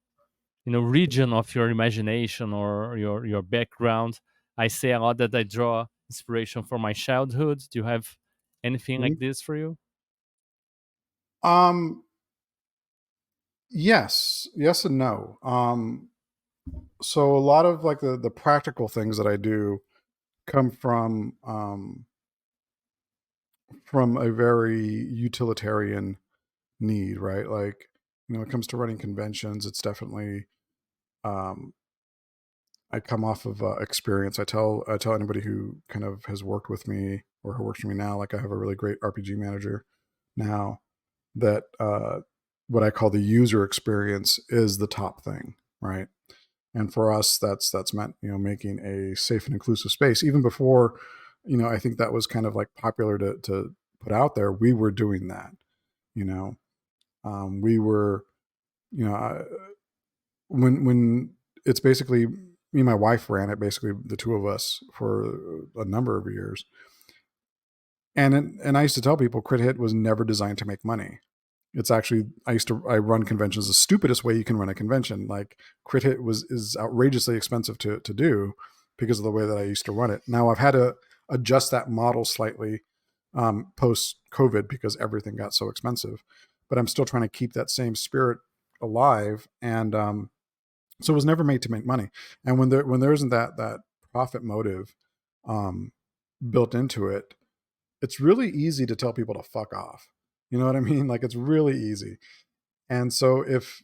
region of your imagination or your background? I say a lot that I draw inspiration from my childhood. Do you have anything like Mhm. this for you? Um, yes and no. So a lot of like the practical things that I do come from a very utilitarian need, right? Like when it comes to running conventions, it's definitely um, I come off of experience. I tell anybody who kind of has worked with me or who works for me now, like I have a really great RPG manager now that what I call the user experience is the top thing, right? And for us, that's meant making a safe and inclusive space. Even before, I think that was kind of like popular to put out there. We were doing that, you know. We were, you know, when it's basically me and my wife ran it, basically the two of us for a number of years. And I used to tell people, Crit Hit was never designed to make money. It's actually I run conventions the stupidest way you can run a convention. Like Crit Hit is outrageously expensive to do because of the way that I used to run it. Now I've had to adjust that model slightly post COVID because everything got so expensive, but I'm still trying to keep that same spirit alive. And so it was never made to make money. And when there isn't that profit motive um, built into it, it's really easy to tell people to fuck off. You know what I mean? Like it's really easy. And so if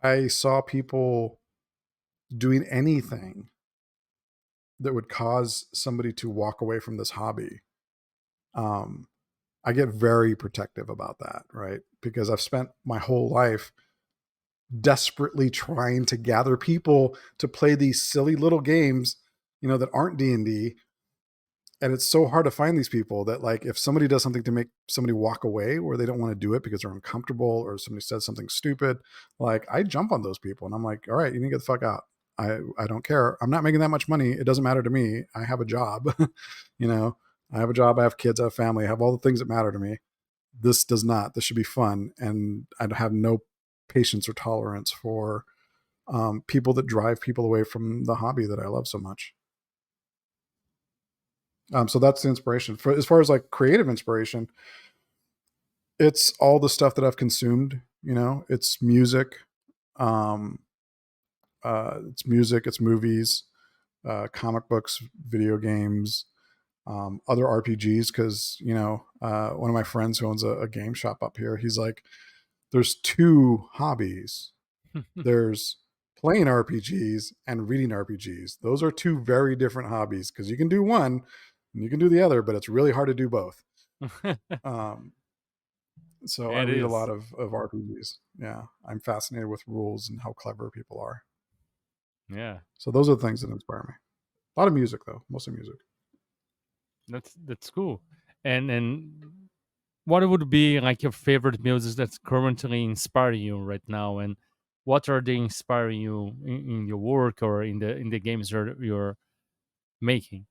I saw people doing anything that would cause somebody to walk away from this hobby, um, I get very protective about that, right? Because I've spent my whole life desperately trying to gather people to play these silly little games, that aren't D&D. And it's so hard to find these people that like if somebody does something to make somebody walk away or they don't want to do it because they're uncomfortable or somebody says something stupid, like I jump on those people and I'm like, all right, you need to get the fuck out. I don't care. I'm not making that much money. It doesn't matter to me. I have a job. you know, I have a job, I have kids, I have family, I have all the things that matter to me. This does not. This should be fun. And I have no patience or tolerance for people that drive people away from the hobby that I love so much. So that's the inspiration. For as far as like creative inspiration, it's all the stuff that I've consumed. It's music, um, it's movies, comic books, video games, other RPGs. Because one of my friends who owns a game shop up here, he's like, "There's two hobbies. There's playing RPGs and reading RPGs. Those are two very different hobbies because you can do one and you can do the other, but it's really hard to do both." Um, so I It read a lot is. of RPGs. Yeah, I'm fascinated with rules and how clever people are. Yeah, So those are the things that inspire me. A lot of music, though, mostly music. that's cool. And what would be like your favorite music that's currently inspiring you right now, and what are they inspiring you in your work or in the games you're making?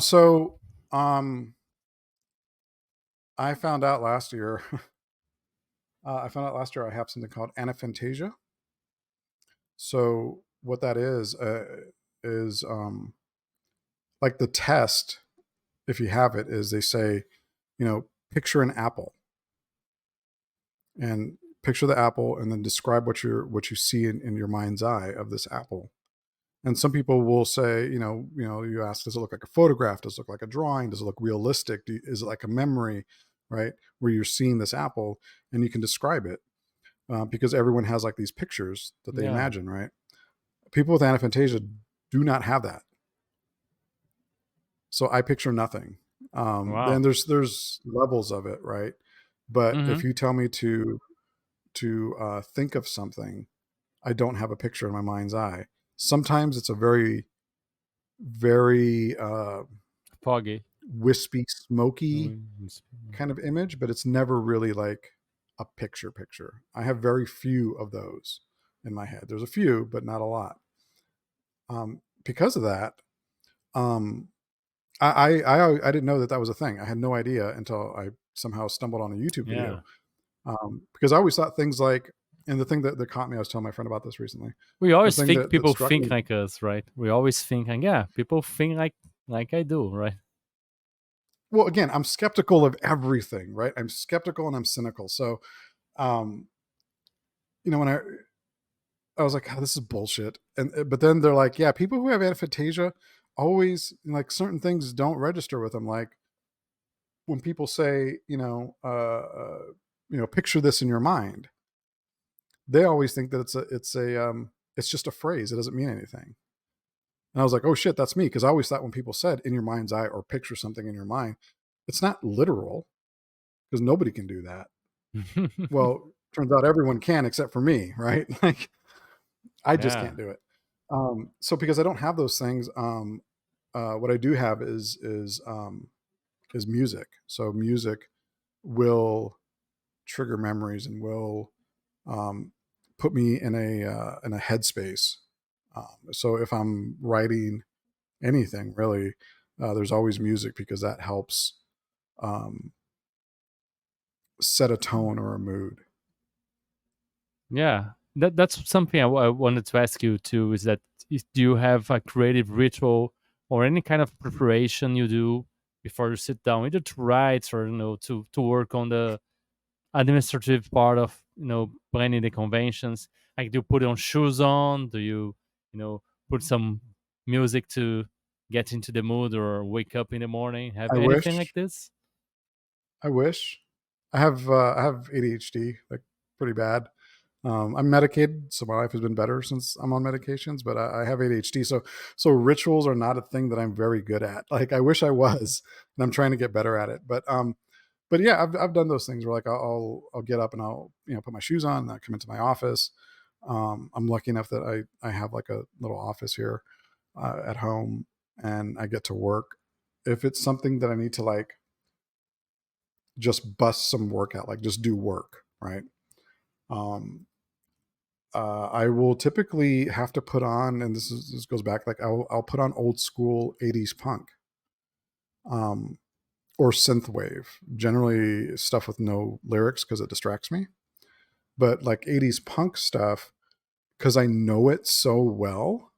So um, I found out last year. I have something called Anafantasia. So what that is like the test, if you have it, is they say, picture an apple and picture the apple, and then describe what you see in your mind's eye of this apple. And some people will say, you ask, does it look like a photograph? Does it look like a drawing? Does it look realistic? Is it like a memory, right? Where you're seeing this apple and you can describe it, because everyone has like these pictures that they Yeah. imagine, right? People with Anafantasia do not have that. So I picture nothing. Then Wow. there's levels of it, right? But Mm-hmm. if you tell me to think of something, I don't have a picture in my mind's eye. Sometimes it's a very, very Foggy. wispy, smoky Mm. kind of image, but it's never really like a picture. I have very few of those in my head. There's a few, but not a lot. Because of that, um, I didn't know that that was a thing. I had no idea until I somehow stumbled on a YouTube Yeah. video. Because I always thought things like, and the thing that caught me, I was telling my friend about this recently. We The always thing think that people struck think me, like us, right? We always think like, yeah, people think like I do, right? well, again, I'm skeptical of everything, right? I'm skeptical and I'm cynical. So, um, when I was like, oh, this is bullshit. And but then they're like, yeah, people who have aphantasia always, like, certain things don't register with them. Like when people say, picture this in your mind, they always think that it's just a phrase. It doesn't mean anything. And I was like, oh shit, that's me. Because I always thought when people said in your mind's eye or picture something in your mind, it's not literal because nobody can do that. Well, turns out everyone can except for me, right? Like I just Yeah. can't do it. So because I don't have those things, what I do have is music. So music will trigger memories and will um, put me in a headspace. So if I'm writing anything really, there's always music because that helps um, set a tone or a mood. Yeah, that's something I wanted to ask you too. Is that do you have a creative ritual or any kind of preparation you do before you sit down, either to write or to work on the administrative part of planning the conventions? Like, do you put on shoes on? Do put some music to get into the mood or wake up in the morning? Have I anything like wish, this? I wish. I have ADHD, like, pretty bad. I'm medicated, so my life has been better since I'm on medications. But I have ADHD, so rituals are not a thing that I'm very good at. Like I wish I was, and I'm trying to get better at it. But yeah, I've done those things where like I'll get up and I'll put my shoes on and I come into my office. I'm lucky enough that I have like a little office here at home, and I get to work. If it's something that I need to like just bust some work out, like just do work, right? Um, I will typically have to put on, and this goes back, like I'll put on old school '80s punk, um, or synthwave, generally stuff with no lyrics because it distracts me. but like 80s punk stuff, because I know it so well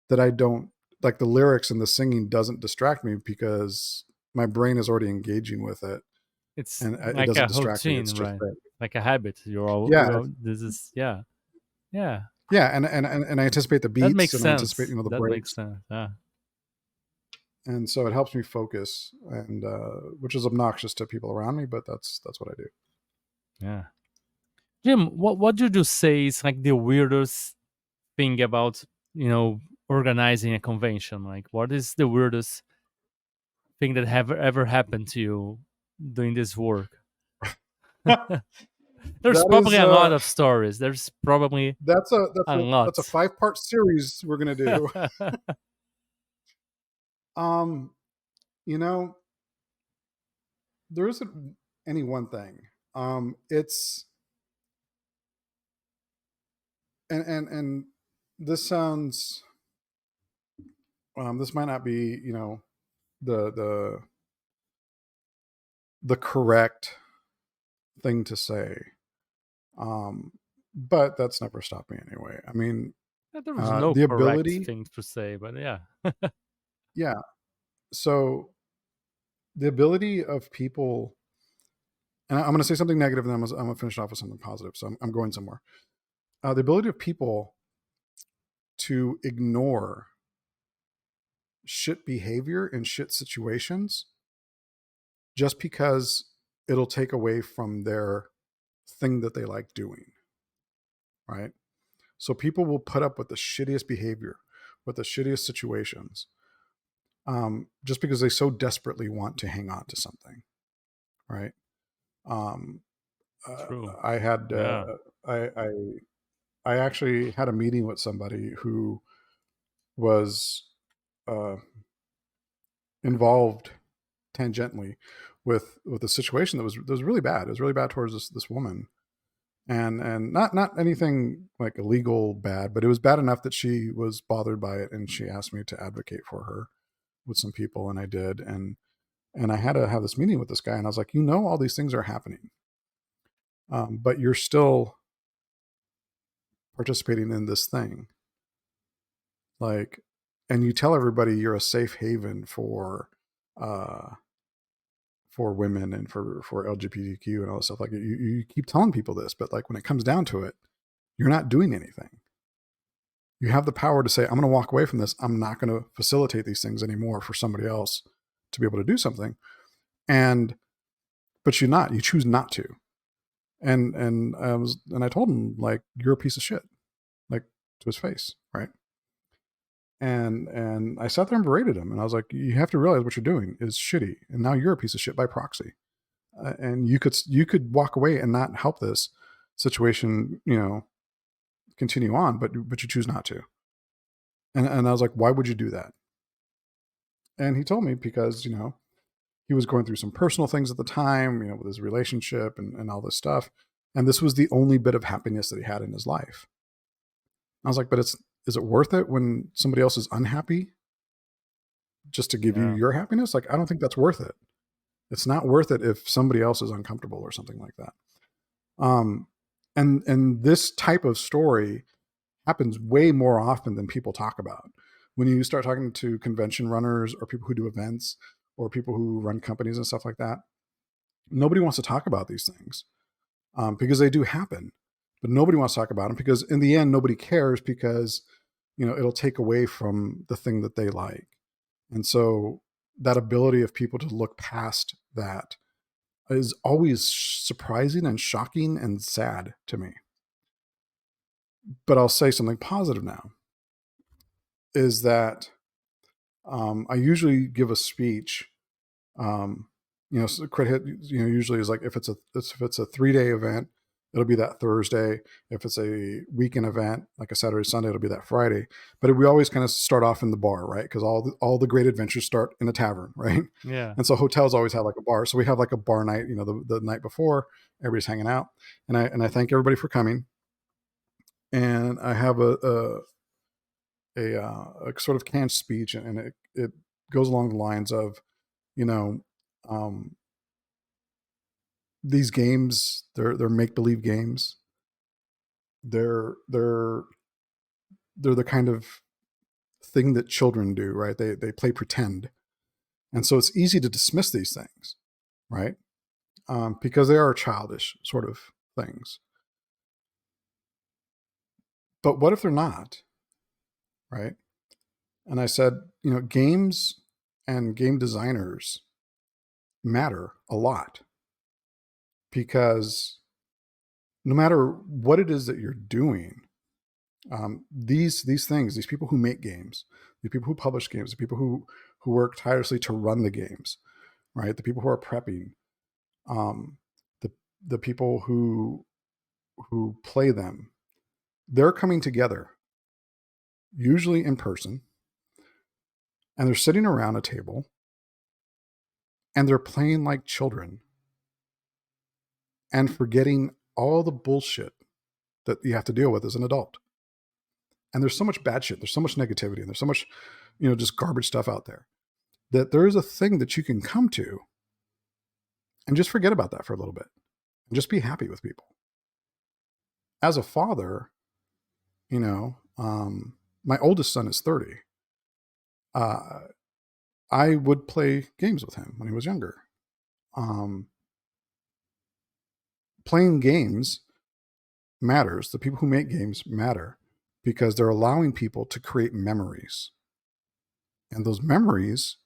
that I don't like the lyrics and the singing doesn't distract me because my brain is already engaging with it, It's and it like a doesn't distract me. routine, It's just right? that. Like a habit. Yeah, This is, yeah, yeah. yeah, and I anticipate the That beats makes and I anticipate sense. the That makes breaks, sense. Yeah, and so it helps me focus, and which is obnoxious to people around me, but that's what I do. yeah. Jim, what did you say is like the weirdest thing about organizing a convention? Like, what is the weirdest thing that have ever happened to you doing this work? There's That probably is a lot of stories. There's probably that's a a lot. 5-part series we're gonna do. um, you know, there isn't any one thing. It's and this sounds this might not be the the the correct thing to say, um, but that's never stopped me anyway. I mean, There was no the correct ability, thing to say, but yeah. yeah. So the ability of people, and I'm going to say something negative, and then I'm going to finish off with something positive. So I'm going somewhere. The ability of people to ignore shit behavior in shit situations just because it'll take away from their thing that they like doing, right? So people will put up with the shittiest behavior, with the shittiest situations, just because they so desperately want to hang on to something, right? Um, True. I had Yeah. I, I I actually had a meeting with somebody who was uh, involved tangentially with a situation that was really bad. It was really bad towards this woman, and not anything like illegal bad, but it was bad enough that she was bothered by it, and she asked me to advocate for her with some people, and I did, and I had to have this meeting with this guy, and I was like, all these things are happening, but you're still participating in this thing, like, and you tell everybody you're a safe haven uh, for women and for LGBTQ and all this stuff. Like you keep telling people this, but like when it comes down to it, you're not doing anything. You have the power to say, I'm going to walk away from this. I'm not going to facilitate these things anymore for somebody else to be able to do something. And, but you choose not to. And I told him, like, you're a piece of shit, like, to his face. Right. And I sat there and berated him. And I was like, you have to realize what you're doing is shitty. And now you're a piece of shit by proxy. And you could walk away and not help this situation, continue on, but you choose not to. And I was like, why would you do that? And he told me because, he was going through some personal things at the time, with his relationship and all this stuff. And this was the only bit of happiness that he had in his life. I was like, but is it worth it when somebody else is unhappy just to give you Yeah. your happiness? Like, I don't think that's worth it. It's not worth it if somebody else is uncomfortable or something like that. Um, and this type of story happens way more often than people talk about. When you start talking to convention runners or people who do events or people who run companies and stuff like that, nobody wants to talk about these things because they do happen, but nobody wants to talk about them because in the end, nobody cares because, it'll take away from the thing that they like. And so that ability of people to look past that is always surprising and shocking and sad to me. But I'll say something positive now is that I usually give a speech. So Crit Hit, usually is like if it's a 3-day event, it'll be that Thursday. If it's a weekend event, like a Saturday, Sunday, it'll be that Friday. But we always kind of start off in the bar, right? Because all the great adventures start in a tavern, right? Yeah. And so hotels always have like a bar. So we have like a bar night, the night before, everybody's hanging out, and I thank everybody for coming. And I have a sort of canned speech, and it goes along the lines of, you know, um, these games, they're make believe games. they're they're the kind of thing that children do, right? They play pretend, and so it's easy to dismiss these things, right? Because they are childish sort of things. But what if they're not, right? And I said, games and game designers matter a lot, because no matter what it is that you're doing, these things, these people who make games, the people who publish games, the people who work tirelessly to run the games, right? The people who are prepping, um, the the people who play them, they're coming together, usually in person, and they're sitting around a table and they're playing like children and forgetting all the bullshit that you have to deal with as an adult. And there's so much bad shit, there's so much negativity, and there's so much, just garbage stuff out there, that there is a thing that you can come to and just forget about that for a little bit and just be happy with people. As a father, my oldest son is 30. I would play games with him when he was younger. Playing games matters. The people who make games matter because they're allowing people to create memories. And those memories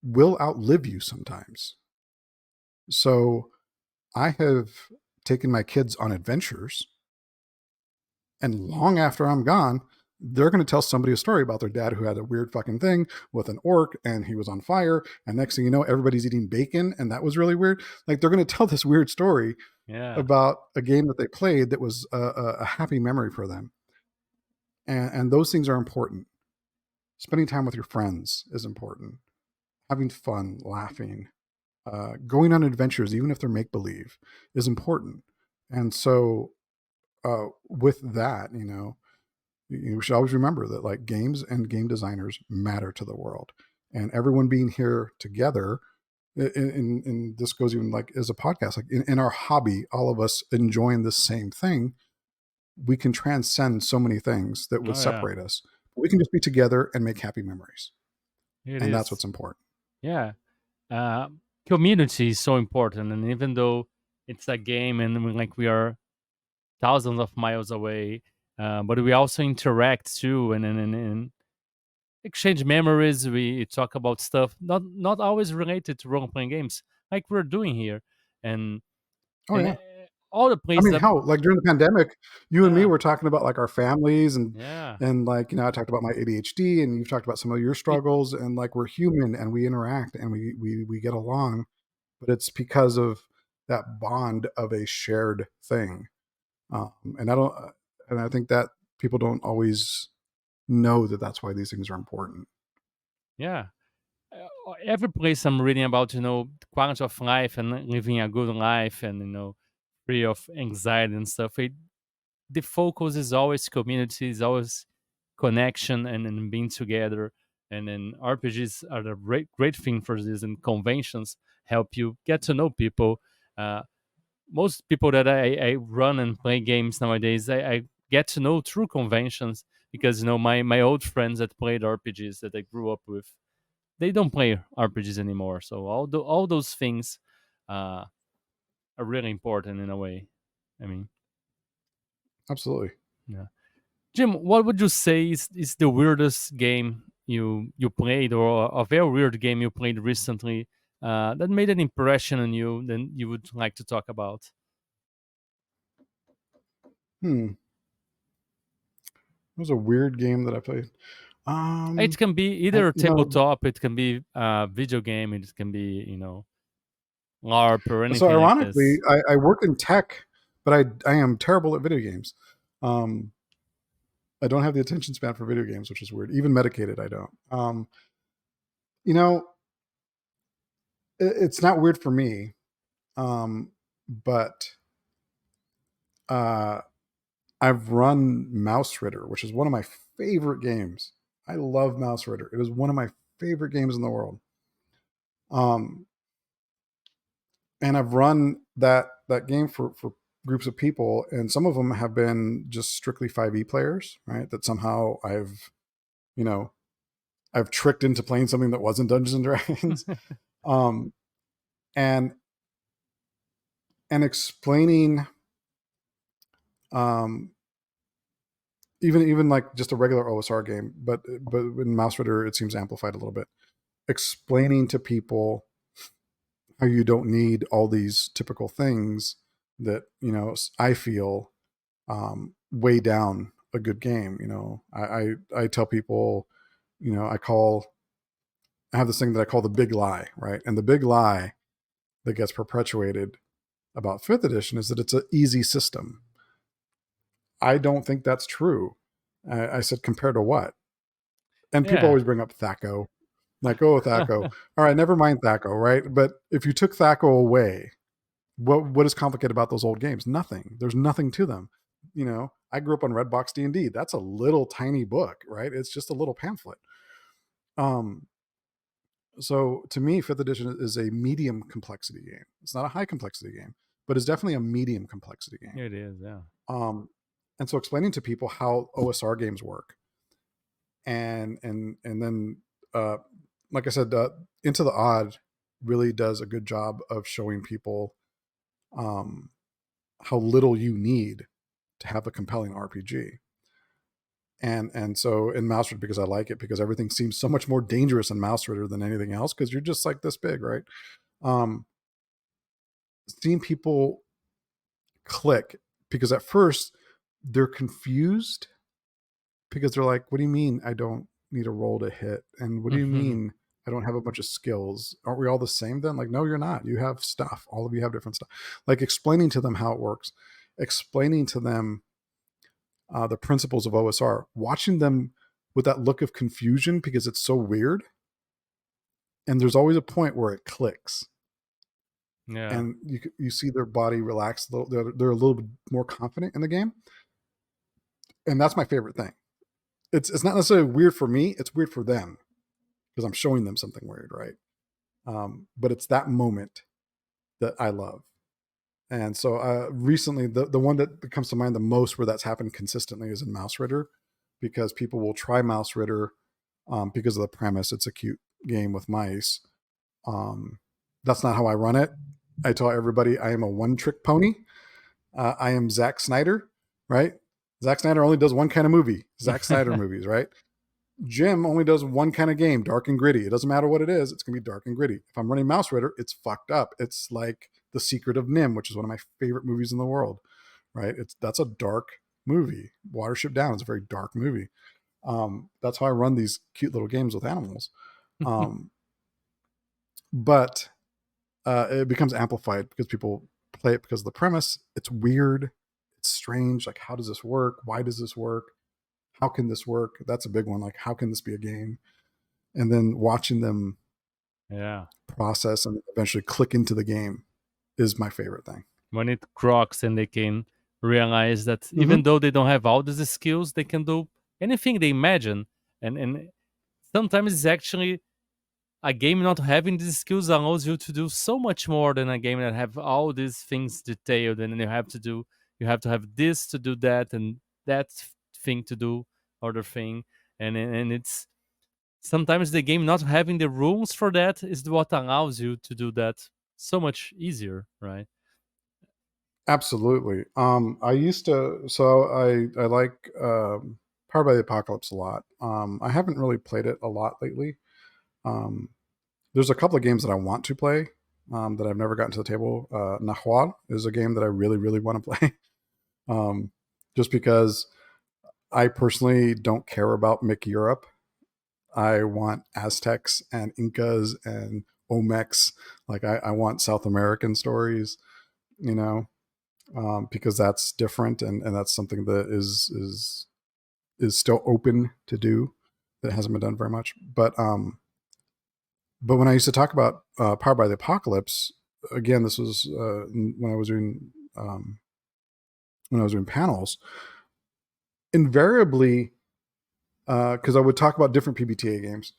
will outlive you sometimes. So I have taken my kids on adventures, and long after I'm gone, they're going to tell somebody a story about their dad who had a weird fucking thing with an orc and he was on fire. And next thing you know, everybody's eating bacon. And that was really weird. Like, they're going to tell this weird story about a game that they played that was a happy memory for them. And those things are important. Spending time with your friends is important. Having fun, laughing, going on adventures, even if they're make-believe, is important. And so with that, you should always remember that, like, games and game designers matter to the world, and everyone being here together in this goes even like as a podcast, like in our hobby, all of us enjoying the same thing, we can transcend so many things that would separate us. We can just be together and make happy memories. That's what's important. Yeah. Community is so important. And even though it's a game and we are thousands of miles away, but we also interact too and exchange memories. We talk about stuff not always related to role playing games, like we're doing here, and Oh and yeah. all the I places mean, that hell, like during the pandemic, you and me were talking about like our families yeah and like, I talked about my ADHD and you've talked about some of your it, struggles, and like we're human and we interact and we get along, but it's because of that bond of a shared thing. And I think that people don't always know that that's why these things are important. yeah. Every place I'm reading about, quality of life and living a good life and free of anxiety and stuff. The focus is always community, is always connection and being together. And then RPGs are the great thing for this, and conventions help you get to know people. Uh, Most people that I run and play games nowadays, I get to know through conventions because my old friends that played RPGs that I grew up with, they don't play RPGs anymore. So all those things uh, are really important in a way. I mean, Absolutely. yeah. Jim, what would you say is the weirdest game you played, or a very weird game you played recently that made an impression on you? Then you would like to talk about. It was a weird game that I played. It can be I, either tabletop, it can be video game, it can be LARP or so anything like ironically, this. I work in tech, but I am terrible at video games. Um, I don't have the attention span for video games, which is weird. Even medicated, I don't. You know, it's not weird for me, but uh, I've run Mouse Ritter, which is one of my favorite games. I love Mouse Ritter. It is one of my favorite games in the world. And I've run that game for groups of people, and some of them have been just strictly 5e players, right? That somehow you know, I've tricked into playing something that wasn't Dungeons and Dragons. um, and explaining, um, even like just a regular OSR game, but in Mouse Ritter it seems amplified a little bit. Explaining to people how you don't need all these typical things that, you know, I feel weigh down a good game. You know, I tell people, you know, I have this thing that I call the big lie, right? And the big lie that gets perpetuated about fifth edition is that it's an easy system. I don't think that's true. I said, compared to what? And people Yeah. always bring up Thaco. Like, oh, Thaco. All right, never mind Thaco, right? But if you took Thaco away, what is complicated about those old games? Nothing. There's nothing to them. You know, I grew up on Redbox D&D. That's a little tiny book, right? It's just a little pamphlet. So to me, fifth edition is a medium complexity game. It's not a high complexity game, but it's definitely a medium complexity game. It is, yeah. And so explaining to people how OSR games work, and then like I said, Into the Odd really does a good job of showing people how little you need to have a compelling RPG. And so in Mouse Ritter, because I like it, because everything seems so much more dangerous in Mouse Ritter than anything else, because you're just like this big, right? Seeing people click, because at first they're confused, because they're like, what do you mean I don't need a roll to hit? And what do you mean I don't have a bunch of skills? Aren't we all the same then? Like, no, you're not. You have stuff. All of you have different stuff. Like explaining to them how it works, explaining to them the principles of OSR, watching them with that look of confusion because it's so weird. And there's always a point where it clicks. Yeah. And you see their body relax. They're a little bit more confident in the game. And that's my favorite thing. It's not necessarily weird for me. It's weird for them because I'm showing them something weird, right? But it's that moment that I love. And so recently, the one that comes to mind the most where that's happened consistently is in Mouse Ritter, because people will try Mouse Ritter because of the premise. It's a cute game with mice. That's not how I run it. I tell everybody I am a one-trick pony. I am Zack Snyder, right? Zack Snyder only does one kind of movie, Zack Snyder movies, right? Jim only does one kind of game, dark and gritty. It doesn't matter what it is, it's going to be dark and gritty. If I'm running Mouse Ritter, it's fucked up. It's like The Secret of Nim, which is one of my favorite movies in the world, right? That's a dark movie. Watership Down is a very dark movie. That's how I run these cute little games with animals. But it becomes amplified because people play it because of the premise. It's weird. It's strange. Like, how does this work? Why does this work? How can this work? That's a big one. Like, how can this be a game? And then watching them process and eventually click into the game is my favorite thing. When it crocs and they can realize that even though they don't have all these skills, they can do anything they imagine. And sometimes it's actually a game not having these skills allows you to do so much more than a game that have all these things detailed, and then you have to have this to do that and that thing to do other thing, and it's sometimes the game not having the rules for that is what allows you to do that so much easier, right? Absolutely. I used to, so I like Powered by the Apocalypse a lot. I haven't really played it a lot lately. There's a couple of games that I want to play that I've never gotten to the table. Nahual is a game that I really, really want to play. Just because I personally don't care about Mick Europe. I want Aztecs and Incas and Olmecs. Like I want South American stories, you know, because that's different and that's something that is still open to do that hasn't been done very much. But when I used to talk about Powered by the Apocalypse, again, this was when I was doing panels. Invariably, because I would talk about different PBTA games.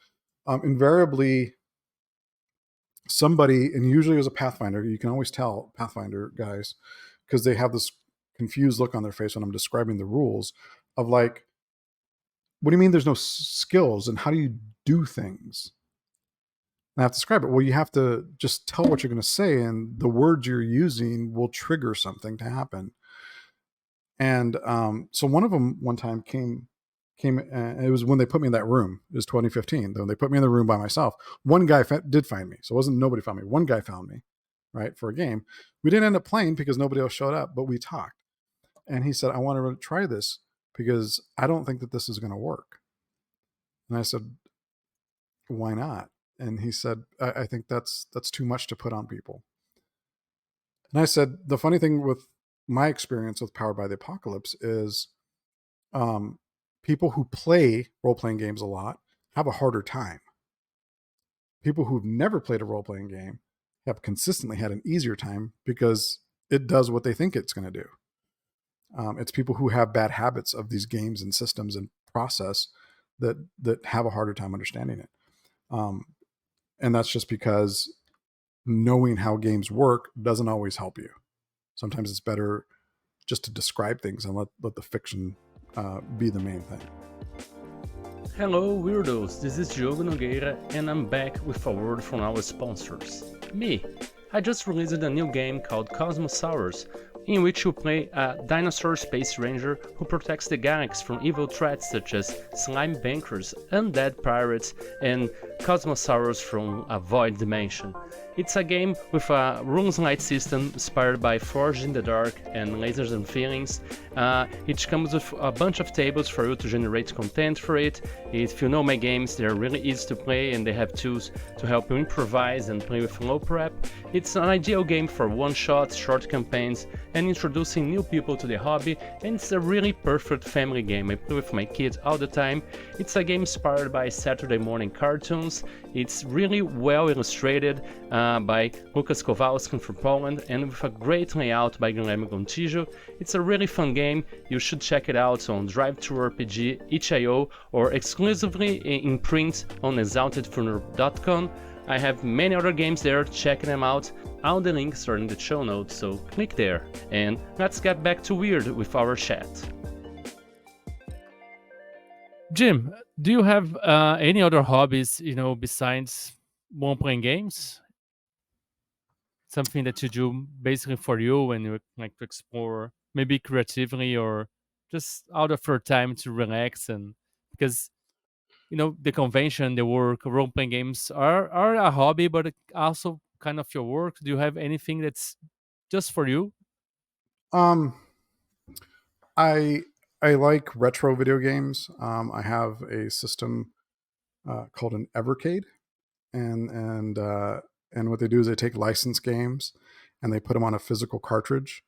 Invariably, somebody, and usually it was a Pathfinder. You can always tell Pathfinder guys because they have this confused look on their face when I'm describing the rules of like, what do you mean there's no skills and how do you do things? And I have to describe it. Well, you have to just tell what you're going to say, and the words you're using will trigger something to happen. And so one of them one time came. It was when they put me in that room. It was 2015. Though they put me in the room by myself. One guy did find me, so it wasn't nobody found me. One guy found me, right, for a game. We didn't end up playing because nobody else showed up, but we talked. And he said, "I want to try this because I don't think that this is going to work." And I said, "Why not?" And he said, I think that's too much to put on people." And I said, the funny thing with my experience with Powered by the Apocalypse is people who play role-playing games a lot have a harder time. People who've never played a role-playing game have consistently had an easier time because it does what they think it's going to do. It's people who have bad habits of these games and systems and process that have a harder time understanding it. And that's just because knowing how games work doesn't always help you. Sometimes it's better just to describe things and let the fiction be the main thing. Hello weirdos, this is Diogo Nogueira and I'm back with a word from our sponsors. Me! I just released a new game called Cosmosaurus, in which you play a dinosaur space ranger who protects the galaxy from evil threats such as slime bankers, undead pirates, and Cosmosaurus from a void dimension. It's a game with a runes-light system inspired by Forged in the Dark and Lasers and Feelings. It comes with a bunch of tables for you to generate content for it. If you know my games, they're really easy to play and they have tools to help you improvise and play with low prep. It's an ideal game for one-shots, short campaigns, and introducing new people to the hobby, and it's a really perfect family game. I play with my kids all the time. It's a game inspired by Saturday morning cartoons. It's really well illustrated by Lucas Kowalski from Poland, and with a great layout by Guilherme Gontijo. It's a really fun game. You should check it out on TTRPG, itch.io, or exclusively in print on exaltedfurniture.com. I have many other games there, check them out. All the links are in the show notes, so click there. And let's get back to Weird with our chat. Jim, do you have any other hobbies, besides role-playing games? Something that you do basically for you when you like to explore, maybe creatively or just out of your time to relax, and because the convention, the work, role-playing games are a hobby, but also kind of your work. Do you have anything that's just for you? Um, I like retro video games. I have a system called an Evercade, and what they do is they take licensed games and they put them on a physical cartridge.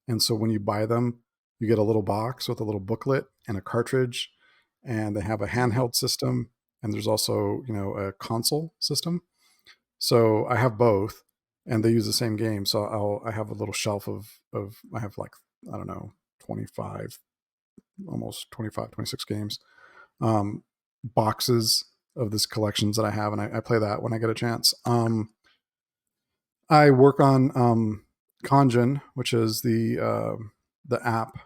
And so when you buy them, you get a little box with a little booklet and a cartridge, and they have a handheld system, and there's also a console system. So I have both, and they use the same game. So I have a little shelf of I have like, I don't know, 25, almost 25, 26 games, boxes of this collections that I have, and I play that when I get a chance. I work on Conjun, which is the app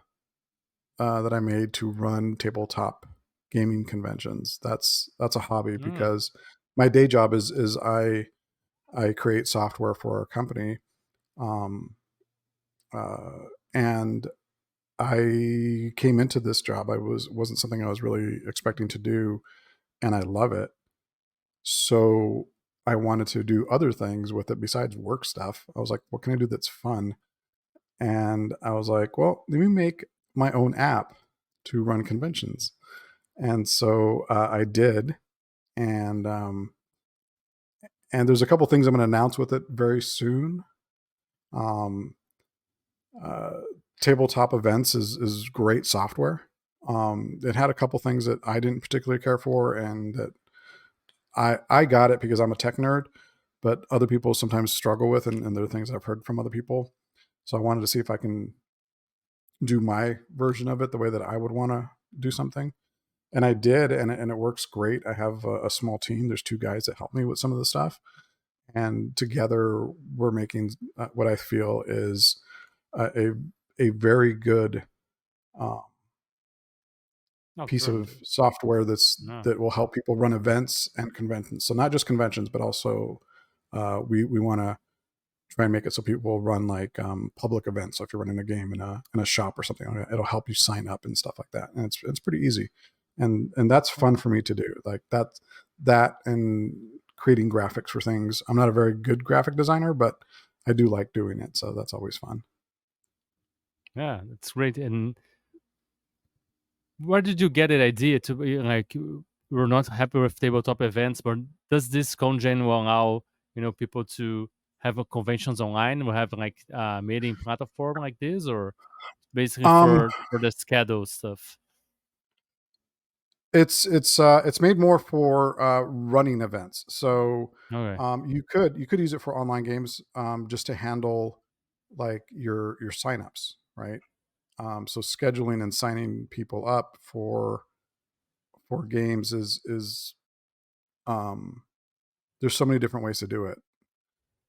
that I made to run tabletop gaming conventions. That's a hobby because my day job is I create software for our company, and I came into this job. Wasn't something I was really expecting to do, and I love it. So I wanted to do other things with it besides work stuff. I was like, what can I do that's fun? And I was like, well, let me make my own app to run conventions. And so I did. And there's a couple things I'm going to announce with it very soon. Tabletop Events is great software. It had a couple things that I didn't particularly care for, and that I got it because I'm a tech nerd, but other people sometimes struggle with, and there are things I've heard from other people. So I wanted to see if I can do my version of it the way that I would want to do something. And I did, and it works great. I have a small team. There's 2 guys that help me with some of the stuff. And together we're making what I feel is a a very good uh, Oh, piece great. of software Yeah. that will help people run events and conventions. So not just conventions, but also we want to try and make it so people will run like public events. So if you're running a game in a shop or something like that, it'll help you sign up and stuff like that. And it's pretty easy, and that's Oh, fun for me to do. Like that and creating graphics for things. I'm not a very good graphic designer, but I do like doing it. So that's always fun. yeah, that's great. And where did you get that idea to be like we're not happy with tabletop events, but does this congen will allow people to have conventions online? We have like a meeting platform like this, or basically Um, for the schedule stuff. it's made more for running events. So Okay. you could use it for online games just to handle like your signups, right? So scheduling and signing people up for games is um, there's so many different ways to do it,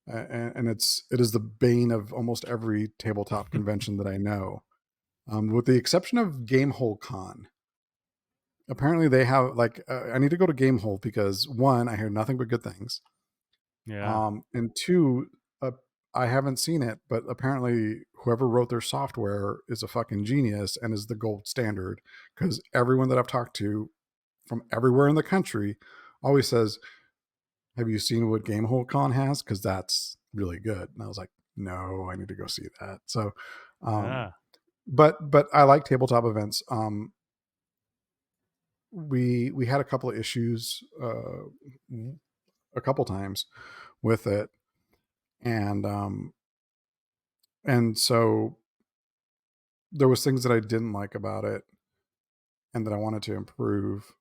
and it is the bane of almost every tabletop convention that I know, with the exception of Gamehole Con. Apparently, they have like I need to go to Gamehole because one, I hear nothing but good things, Yeah. and two, I haven't seen it, but apparently, whoever wrote their software is a fucking genius and is the gold standard because everyone that I've talked to from everywhere in the country always says, "Have you seen what Gamehole Con has? Because that's really good." And I was like, "No, I need to go see that." So, um, Yeah. but I like tabletop events. We had a couple of issues a couple times with it, and so there was things that I didn't like about it and that I wanted to improve,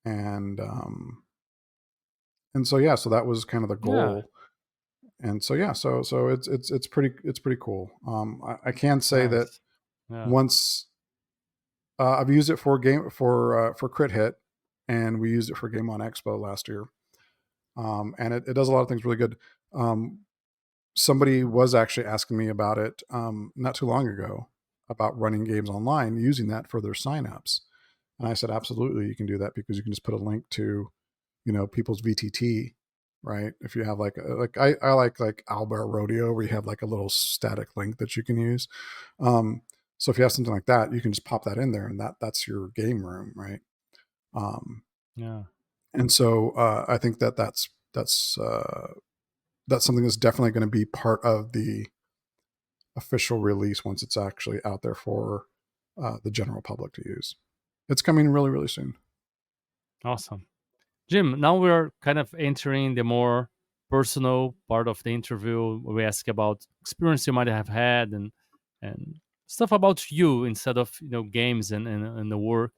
and so yeah, so that was kind of the Yeah. goal. And so yeah, so it's pretty cool. I can say that Nice. Yeah. once I've used it for Crit Hit, and we used it for Game on Expo last year, and it does a lot of things really good. Um, Somebody was actually asking me about it not too long ago about running games online using that for their signups, and I said absolutely you can do that because you can just put a link to people's VTT, right? If you have like I like Albert Rodeo where you have like a little static link that you can use. Um, so if you have something like that, you can just pop that in there, and that's your game room, right? Um, Yeah. and so I think that's something that's definitely going to be part of the official release once it's actually out there for the general public to use. It's coming really, really soon. Awesome. Jim, now we're kind of entering the more personal part of the interview where we ask about experience you might have had and stuff about you instead of games and the work.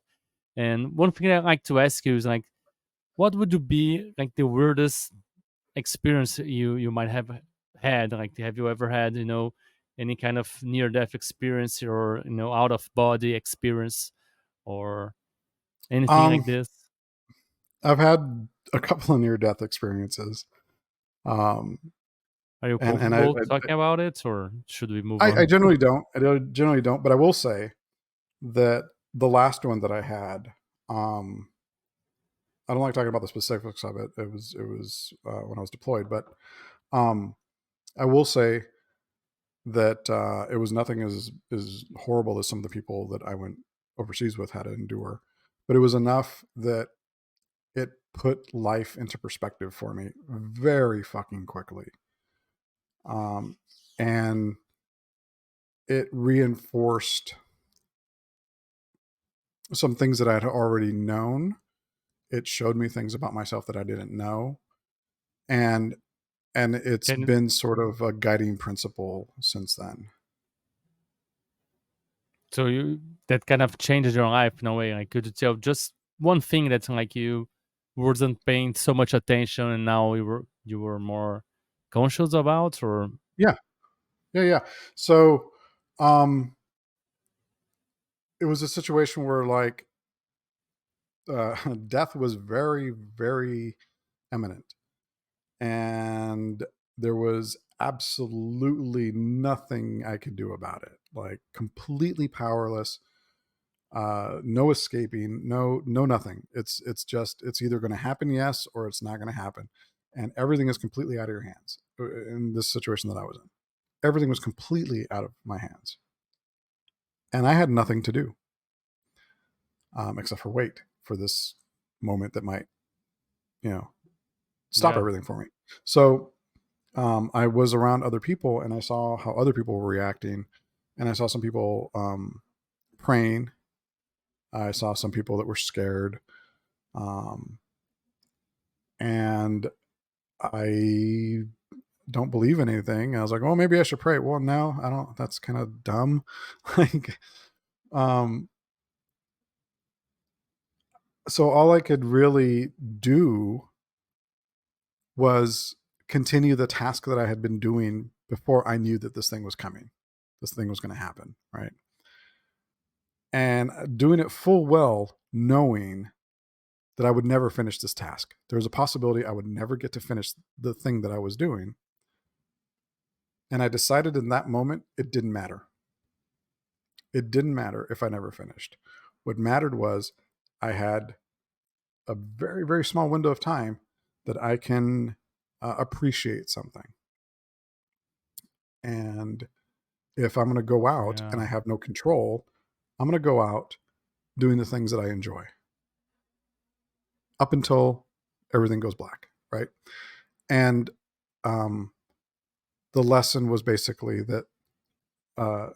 And one thing I'd like to ask you is like, what would you be like the weirdest experience you might have had? Like, have you ever had any kind of near death experience or out of body experience or anything like Um, this? I've had a couple of near death experiences. Um, Are you and comfortable talking about it, or should we move I on? generally don't. Generally don't. But I will say that the last one that I had, um, I don't like talking about the specifics of it. It was when I was deployed, but um, I will say that it was nothing as horrible as some of the people that I went overseas with had to endure, but it was enough that it put life into perspective for me very fucking quickly, um, and it reinforced some things that I had already known. It showed me things about myself that I didn't know, and it's Can been sort of a guiding principle since then. so you that kind of changes your life in a way? Like, could you tell just one thing that's like you wasn't paying so much attention, and now you were more conscious about, or Yeah, yeah, yeah. So, um, it was a situation where like death was very, very imminent, and there was absolutely nothing I could do about it. Like completely powerless. No escaping, no nothing. It's either going to happen, yes, or it's not going to happen, and everything is completely out of your hands. In this situation that I was in, everything was completely out of my hands, and I had nothing to do except for wait for this moment that might, stop Yeah. everything for me. So I was around other people, and I saw how other people were reacting, and I saw some people praying. I saw some people that were scared. Um, and I don't believe in anything. I was like, well, maybe I should pray. Well, no, I don't. That's kind of dumb. like, um, so all I could really do was continue the task that I had been doing before I knew that this thing was coming. This thing was going to happen, right? And doing it full well, knowing that I would never finish this task. There was a possibility I would never get to finish the thing that I was doing. And I decided in that moment, it didn't matter. It didn't matter if I never finished. What mattered was I had a very, very small window of time that I can appreciate something. And if I'm going to go out and Yeah. I have no control, I'm going to go out doing the things that I enjoy up until everything goes black, right? And the lesson was basically that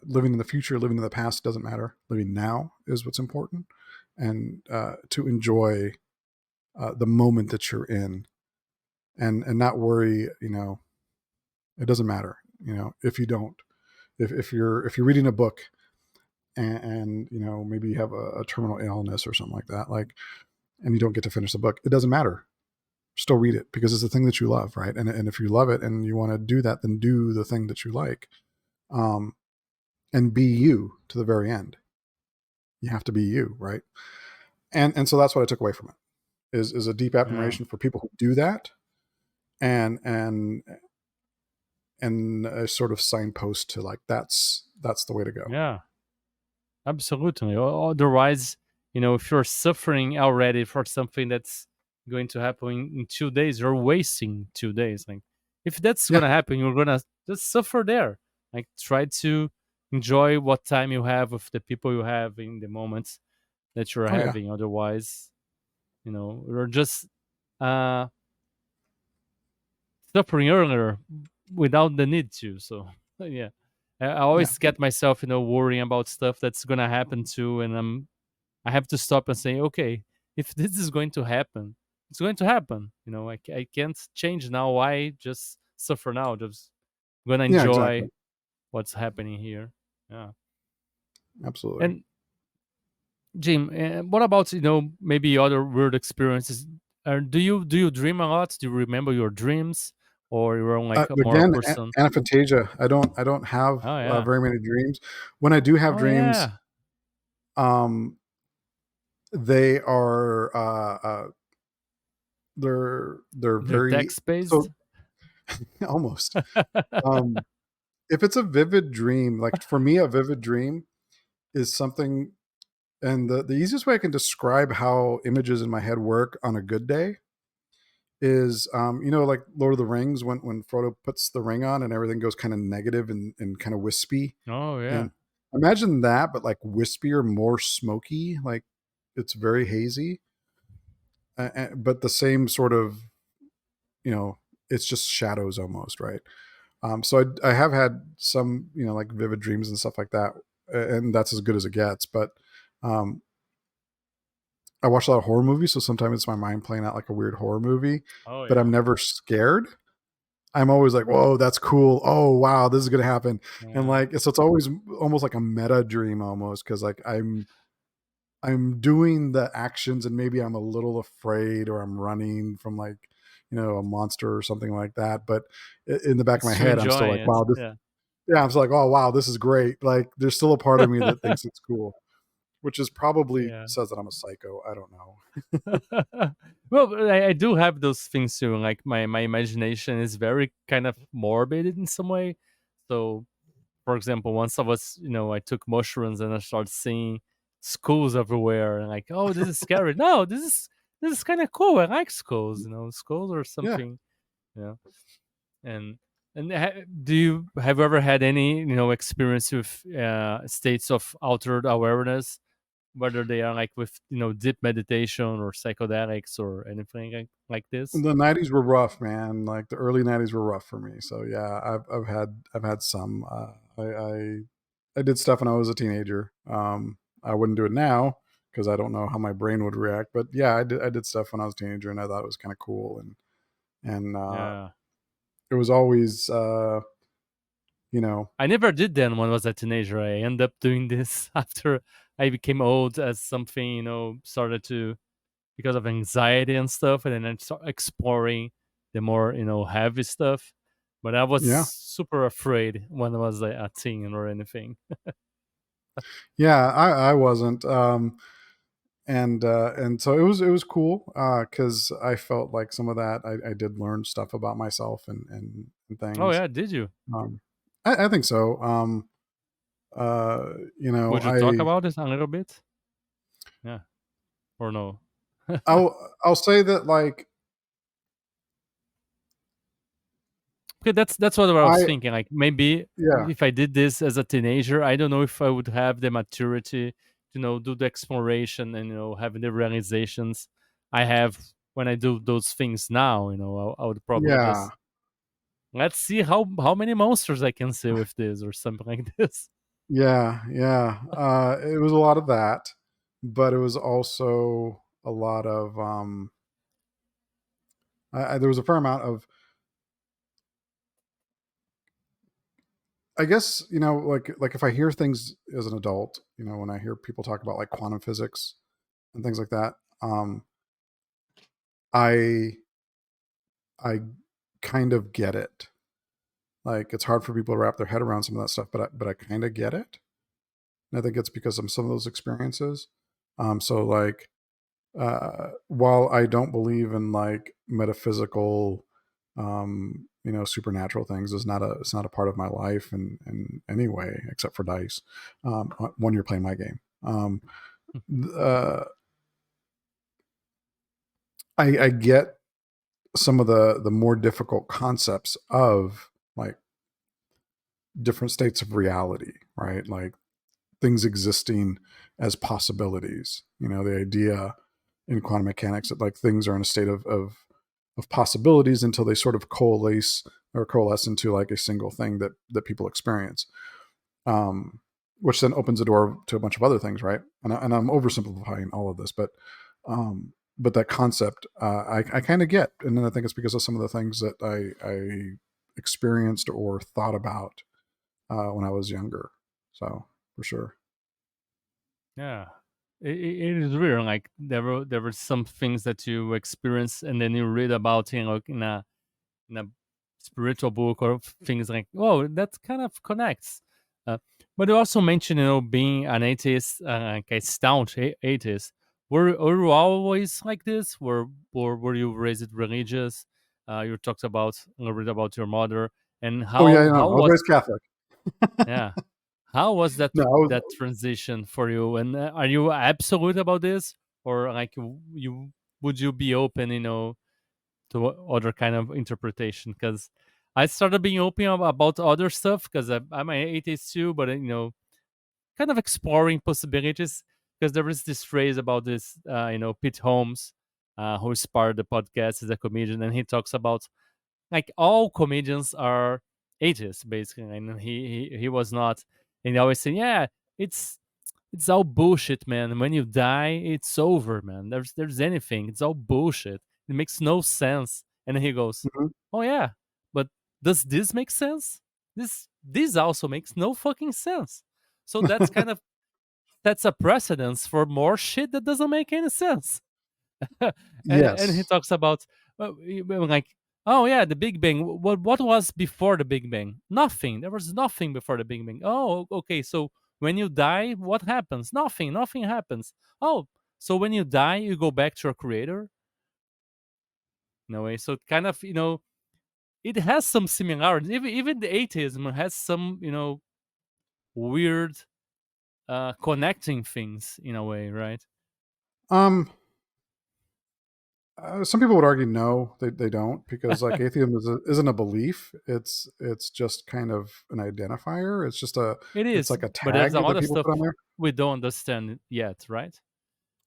living in the future, living in the past doesn't matter. Living now is what's important, and to enjoy the moment that you're in, and not worry. It doesn't matter. If you don't, if you're reading a book and maybe you have a terminal illness or something like that, and you don't get to finish the book, it doesn't matter. Still read it because it's the thing that you love, right? And if you love it and you want to do that, then do the thing that you like, and be you to the very end. You have to be you, right? And so that's what I took away from it is a deep Yeah. admiration for people who do that, and a sort of signpost to like that's the way to go. Yeah. Absolutely. Otherwise, if you're suffering already for something that's going to happen in 2 days, you're wasting 2 days. Like, if that's Yeah. gonna happen, you're gonna just suffer there. Like, try to enjoy what time you have with the people you have in the moments that you're Oh yeah. having. Otherwise, you're just uh suffering earlier without the need to. So yeah. I Yeah. always get myself, worrying about stuff that's gonna happen too, and I have to stop and say, okay, if this is going to happen, it's going to happen. I can't change now. Why just suffer now? Just gonna Yeah. Exactly. enjoy what's happening here. Yeah. Absolutely. And Jim, what about maybe other weird experiences? Do you dream a lot? Do you remember your dreams, or you're like a more Again, person? Anafantasia. I don't have Oh yeah. very many dreams. When I do have Oh dreams, yeah. um, they are they're They're very text based. so almost. Um, if it's a vivid dream, like for me, a vivid dream is something, and the easiest way I can describe how images in my head work on a good day is, like Lord of the Rings when Frodo puts the ring on and everything goes kind of negative and kind of wispy. Oh yeah. And imagine that, but like wispier, more smoky, like it's very hazy, but the same sort of, you know, it's just shadows almost, right? So I have had some, like vivid dreams and stuff like that, and that's as good as it gets. But um, I watch a lot of horror movies, so sometimes it's my mind playing out like a weird horror movie, Oh but I'm yeah. never scared. I'm always like, whoa, that's cool. Oh, wow, this is going to happen. And Yeah. like, so it's always almost like a meta dream almost. Cause like I'm doing the actions and maybe I'm a little afraid or I'm running from like, a monster or something like that. But in the back of my Still head, I'm still enjoying like, it. wow, this, Yeah. yeah, I'm still like, oh, wow, this is great. Like there's still a part of me that thinks it's cool. which is probably Yeah. says that I'm a psycho. I don't know. Well, I do have those things too. Like my imagination is very kind of morbid in some way. So, for example, once I was, I took mushrooms and I started seeing skulls everywhere, and like, oh, this is scary. No, this is kind of cool. I like skulls. Skulls or Yeah. something. Yeah. And do you have you ever had any experience with states of altered awareness, whether they are like with deep meditation or psychedelics or anything like this? The '90s were rough, man. Like the early '90s were rough for me. So yeah, I've had some. I did stuff when I was a teenager. I wouldn't do it now because I don't know how my brain would react. But yeah, I did stuff when I was a teenager, and I thought it was kind of cool. And Yeah. it was always you know I never did then when I was a teenager. I ended up doing this after I became old as something, started to because of anxiety and stuff, and then I start exploring the more, heavy stuff. But I was yeah, super afraid when I was a teen or anything. yeah. I wasn't. And so it was cool because I felt like some of that I did learn stuff about myself and Oh things. yeah, did you? Um, I think so. Would you talk about it a little bit? Yeah, or no? I'll say that like Okay, that's what I was I thinking. Like maybe yeah if I did this as a teenager, I don't know if I would have the maturity to do the exploration and have the realizations I have when I do those things now. I would probably yeah just let's see how many monsters I can see with this or something like this. yeah. It was a lot of that, but it was also a lot of there was a fair amount of I guess like if I hear things as an adult, when I hear people talk about like quantum physics and things like that, I I kind of get it. Like it's hard for people to wrap their head around some of that stuff, but I kind of get it. And I think it's because of some of those experiences. So like while I don't believe in like metaphysical, supernatural things, it's not a part of my life in any way except for dice. When you're playing my game, uh, I get some of the more difficult concepts of like different states of reality, right? Like things existing as possibilities. The idea in quantum mechanics that like things are in a state of possibilities until they sort of coalesce into like a single thing that people experience, um, which then opens the door to a bunch of other things, right? And I'm oversimplifying all of this, but that concept I kind of get, and then I think it's because of some of the things that I experienced or thought about when I was younger. So for sure. Yeah, it is weird. Like there were some things that you experience and then you read about in a spiritual book or things like, oh, that kind of connects. Uh, but you also mentioned, being an atheist, like a staunch atheist. Were you always like this? Were you raised religious? You talked about a little bit about your mother and Oh yeah, how no, I was was raised Catholic. yeah how was that No, I was. that transition for you? And are you absolute about this, or like you would you be open, to other kind of interpretation? Because I started being open about other stuff because I'm an atheist too, but kind of exploring possibilities. Because there is this phrase about this, Pete Holmes, who is part of the podcast, is a comedian, and he talks about like all comedians are atheists basically, and he was not, and he always say, yeah, it's it's all bullshit, man. When you die, it's over, man. There's anything. It's all bullshit. It makes no sense. And then he goes, Mhm. "Oh yeah, but does this make sense? This also makes no fucking sense." So that's kind of that's a precedence for more shit that doesn't make any sense. And he Yes. talks about like, oh yeah, the Big Bang. What was before the Big Bang? Nothing. There was nothing before the Big Bang. Oh, okay. So when you die, what happens? Nothing happens. Oh, so when you die, you go back to your creator? No way. So it kind of, it has some similarities. Even the atheism has some, weird connecting things in a way, right? Um, some people would argue no, they don't, because like atheism isn't a belief. It's just kind of an identifier. It It's is, like a but there's a tag lot that of people stuff put on there. we don't understand yet, right?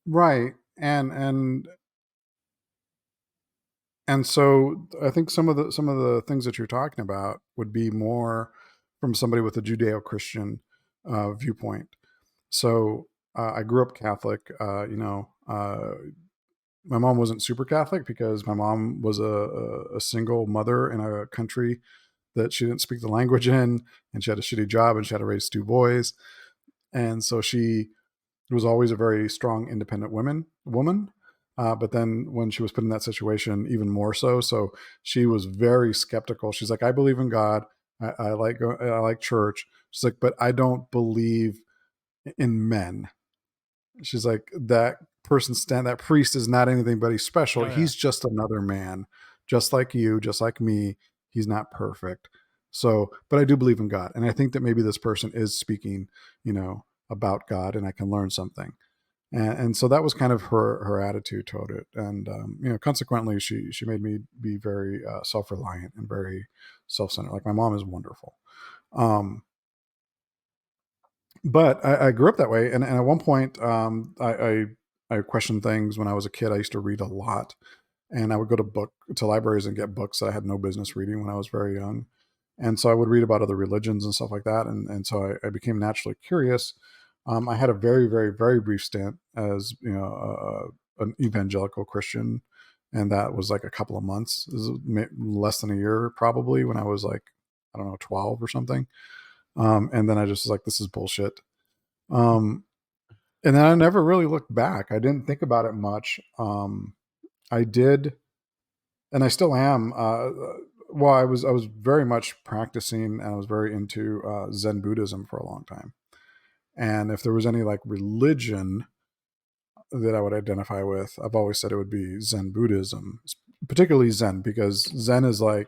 Right. And so I think some of the things that you're talking about would be more from somebody with a Judeo-Christian viewpoint. So I grew up Catholic. My mom wasn't super Catholic because my mom was a single mother in a country that she didn't speak the language in, and she had a shitty job, and she had to raise two boys, and so she was always a very strong, independent woman. But then when she was put in that situation, even more so. So she was very skeptical. She's like, I believe in God. I like church. She's like, but I don't believe in men. She's like, that priest is not anything but he's special. Oh yeah. He's just another man, just like you, just like me. He's not perfect. So, but I do believe in God. And I think that maybe this person is speaking, about God, and I can learn something. And so that was kind of her attitude toward it. And, consequently, she made me be very self-reliant and very self-centered. Like my mom is wonderful. Um, but I grew up that way, and at one point, I questioned things when I was a kid. I used to read a lot, and I would go to libraries and get books that I had no business reading when I was very young, and so I would read about other religions and stuff like that, and so I became naturally curious. I had a very, very, very brief stint as an evangelical Christian, and that was like a couple of months, less than a year probably, when I was like, I don't know, 12 or something. And then I just was like, this is bullshit. Um, and then I never really looked back. I didn't think about it much. I did, and I still am. Well, I was very much practicing, and I was very into Zen Buddhism for a long time. And if there was any like religion that I would identify with, I've always said it would be Zen Buddhism, particularly Zen, because Zen is the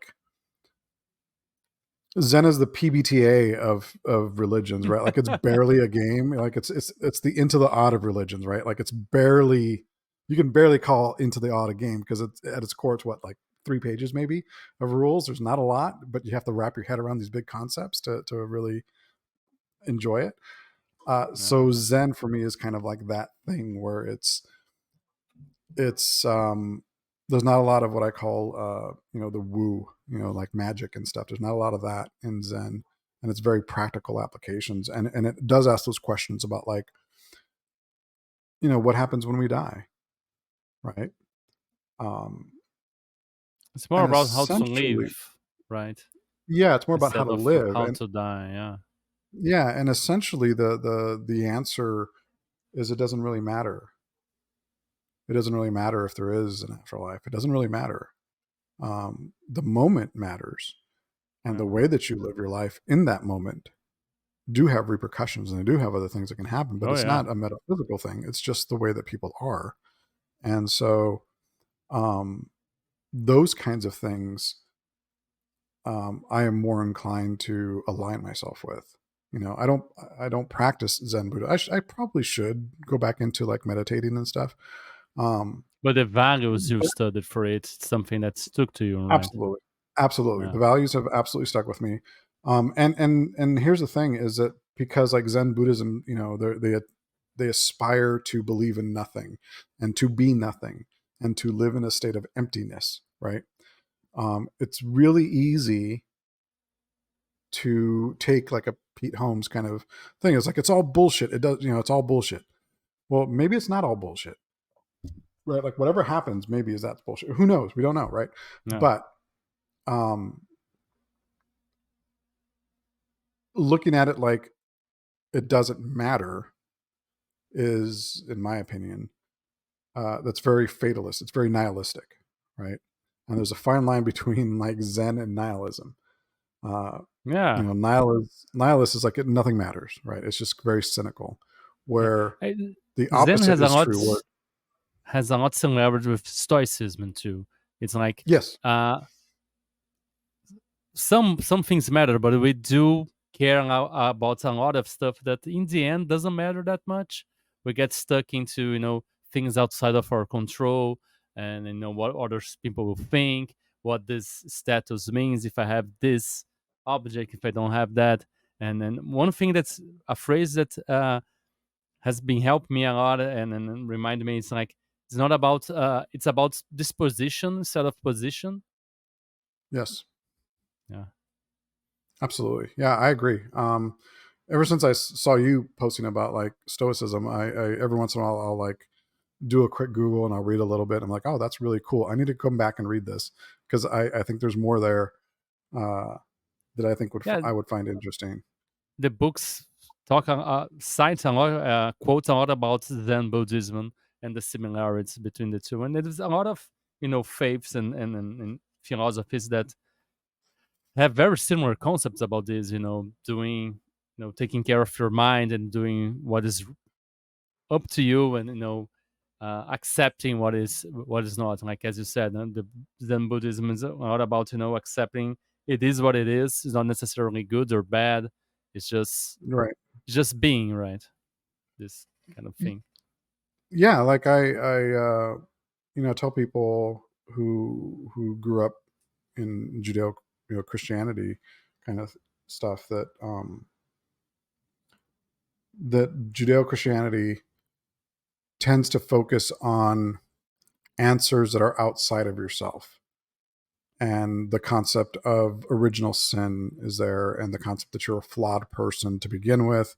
PBTA of religions, right? Like it's barely a game. Like it's the Into the Odd of religions, right? Like it's barely, you can barely call Into the Odd a game, because it's at its core, it's what, like 3 pages maybe of rules. There's not a lot, but you have to wrap your head around these big concepts to really enjoy it. Yeah. So Zen for me is kind of like that thing where it's there's not a lot of what I call the woo, like magic and stuff. There's not a lot of that in Zen, and it's very practical applications, and it does ask those questions about, like, what happens when we die, right? um It's more and about how to essentially, live, right? yeah, it's more about how Instead to of live. how And to die. Yeah. yeah, and essentially the answer is, it doesn't really matter. It doesn't really matter if there is an afterlife. It doesn't really matter. The moment matters, and Yeah. the way that you live your life in that moment do have repercussions, and they do have other things that can happen, but Oh it's yeah. not a metaphysical thing. It's just the way that people are. And so, um, those kinds of things, I am more inclined to align myself with. I don't practice Zen Buddha. I probably should go back into like meditating and stuff. Um, But the values you studied for it, it's something that stuck to you, right? Absolutely. Absolutely. Yeah. The values have absolutely stuck with me. And here's the thing, is that because like Zen Buddhism, they aspire to believe in nothing, and to be nothing, and to live in a state of emptiness, right? It's really easy to take like a Pete Holmes kind of thing. It's like, it's all bullshit. It does, it's all bullshit. Well, maybe it's not all bullshit, right? Like whatever happens, maybe is that's bullshit. Who knows? We don't know, right? Yeah. But um looking at it like it doesn't matter is, in my opinion, that's very fatalist. It's very nihilistic, right? And there's a fine line between like Zen and nihilism. Yeah. Nihilist is like nothing matters, right? It's just very cynical. Yeah. Where the Zen opposite is true. Where has a lot similarity with Stoicism too. It's like yes, uh, some things matter, but we do care about a lot of stuff that in the end doesn't matter that much. We get stuck into things outside of our control, and what other people will think, what this status means if I have this object, if I don't have that. And then one thing that's a phrase that has been helped me a lot and remind me, it's like it's not about it's about disposition instead of position. yes, Yeah. absolutely. Yeah, I agree. Ever since I saw you posting about like stoicism, I every once in a while I'll like do a quick Google and I'll read a little bit. I'm like, oh, that's really cool. I need to come back and read this because I think there's more there uh, that I think Yeah, I would find interesting. the books talk cite a lot, quote a lot about Zen Buddhism and the similarities between the two, and there's a lot of faiths and philosophies that have very similar concepts about this. Doing, taking care of your mind and doing what is up to you, and accepting what is not. Like as you said, the Zen Buddhism is a lot about accepting it is what it is. It's not necessarily good or bad. It's Right. just being, right, this kind of thing. Yeah. Like tell people who grew up in Judeo, Christianity kind of stuff that Judeo Christianity tends to focus on answers that are outside of yourself. And the concept of original sin is there, and the concept that you're a flawed person to begin with.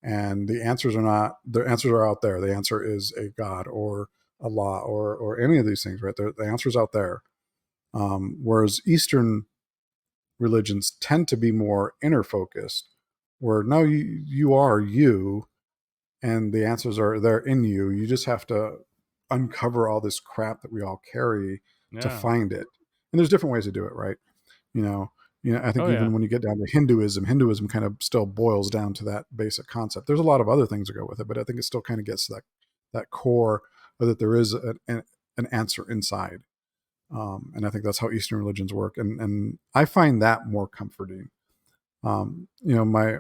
And the answers are out there. The answer is a God or Allah or any of these things, right? The answer's out there. Whereas Eastern religions tend to be more inner focused, where no, you are you, and the answers are there in you. You just have to uncover all this crap that we all carry to Yeah. find it. And there's different ways to do it, right? You know, I think Oh yeah. even when you get down to Hinduism kind of still boils down to that basic concept. There's a lot of other things that go with it, but I think it still kind of gets to that core, that there is an answer inside. And I think that's how Eastern religions work, and I find that more comforting. My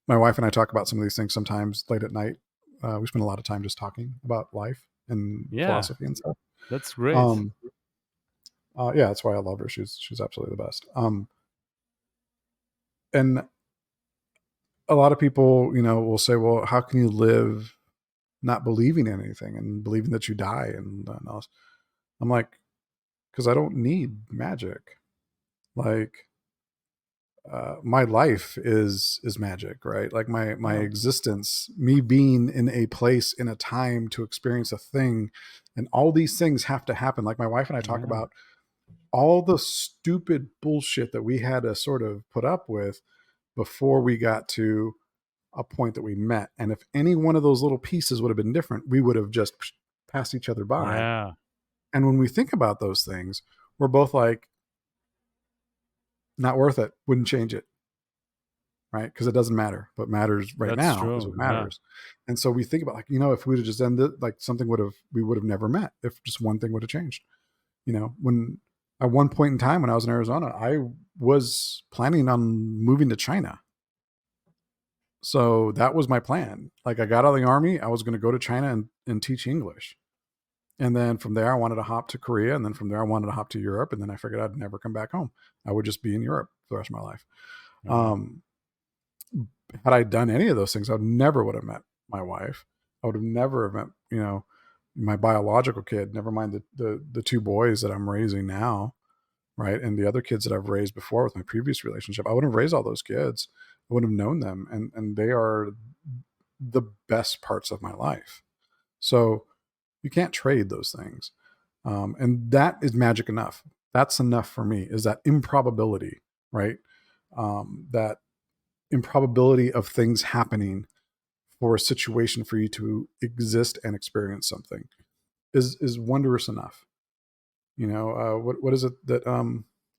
wife and I talk about some of these things sometimes late at night. We spend a lot of time just talking about life and Yeah, philosophy and stuff. that's great. Um, yeah, that's why I love her. She's absolutely the best. And a lot of people, will say, "Well, how can you live not believing in anything and believing that you die?" And else. I'm like, because I don't need magic. Like, my life is magic, right? Like my Yeah. existence, me being in a place in a time to experience a thing, and all these things have to happen. Like my wife and I talk Yeah. about all the stupid bullshit that we had to sort of put up with before we got to a point that we met. And if any one of those little pieces would have been different, we would have just passed each other by. Yeah. And when we think about those things, we're both like, not worth it, wouldn't change it, right? Because it doesn't matter. What matters right That's now is true. what Yeah. matters. And so we think about like, if we'd have just ended, like something we would have never met if just one thing would have changed. When at one point in time when I was in Arizona, I was planning on moving to China. So that was my plan. Like I got out of the army, I was going to go to China and teach English. And then from there, I wanted to hop to Korea. And then from there, I wanted to hop to Europe. And then I figured I'd never come back home. I would just be in Europe for the rest of my life. Yeah. Um, had I done any of those things, I never would have met my wife. I would have never met, my biological kid, never mind the two boys that I'm raising now, right? And the other kids that I've raised before with my previous relationship. I wouldn't have raised all those kids. I wouldn't have known them. And they are the best parts of my life. So you can't trade those things. And that is magic enough. That's enough for me, is that improbability, right? That improbability of things happening for a situation for you to exist and experience something is wondrous enough. What is it that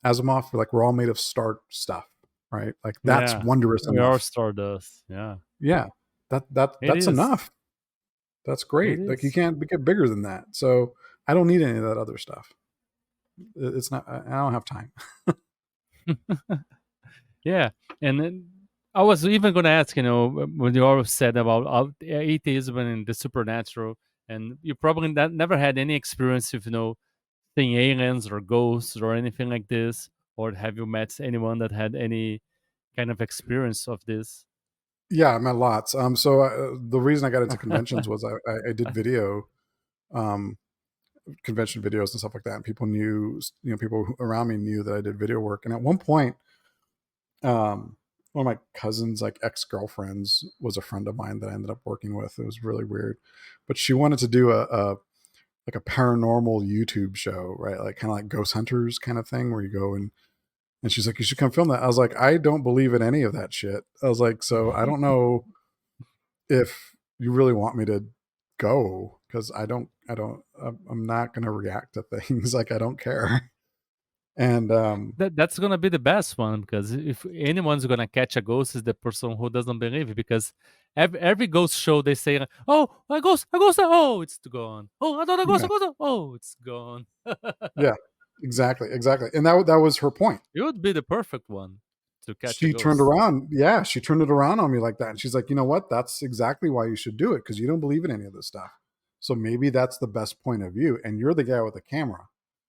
Asimov, like we're all made of star stuff, right? Like that's Yeah. wondrous We are enough. stardust. Yeah. Yeah, It that's is. enough. That's It great. Like you is. can't get bigger than that. So I don't need any of that other stuff. It's not. I don't have time. Yeah. And then I was even going to ask, when you all said about atheism and the supernatural, and you probably never had any experience with, seeing aliens or ghosts or anything like this, or have you met anyone that had any kind of experience of this? Yeah, I met lots. So the reason I got into conventions was I did video, um, convention videos and stuff like that, and people knew, people around me knew that I did video work. And at one point, one of my cousins, like ex girlfriends, was a friend of mine that I ended up working with. It was really weird, but she wanted to do a like a paranormal YouTube show, right? Like kind of like Ghost Hunters kind of thing, where you go and she's like, you should come film that. I was like, I don't believe in any of that shit. I was like, so I don't know if you really want me to go, because I'm not going to react to things. Like I don't care. And That's gonna be the best one, because if anyone's gonna catch a ghost, is the person who doesn't believe it. Because every ghost show they say, like, "Oh, a ghost, oh, it's gone. Oh, I thought a yeah, ghost, oh, it's gone." yeah, exactly. And that was her point. You would be the perfect one to catch a She turned ghost. around. Yeah, she turned it around on me like that. And she's like, you know what? That's exactly why you should do it, because you don't believe in any of this stuff. So maybe that's the best point of view. And you're the guy with the camera.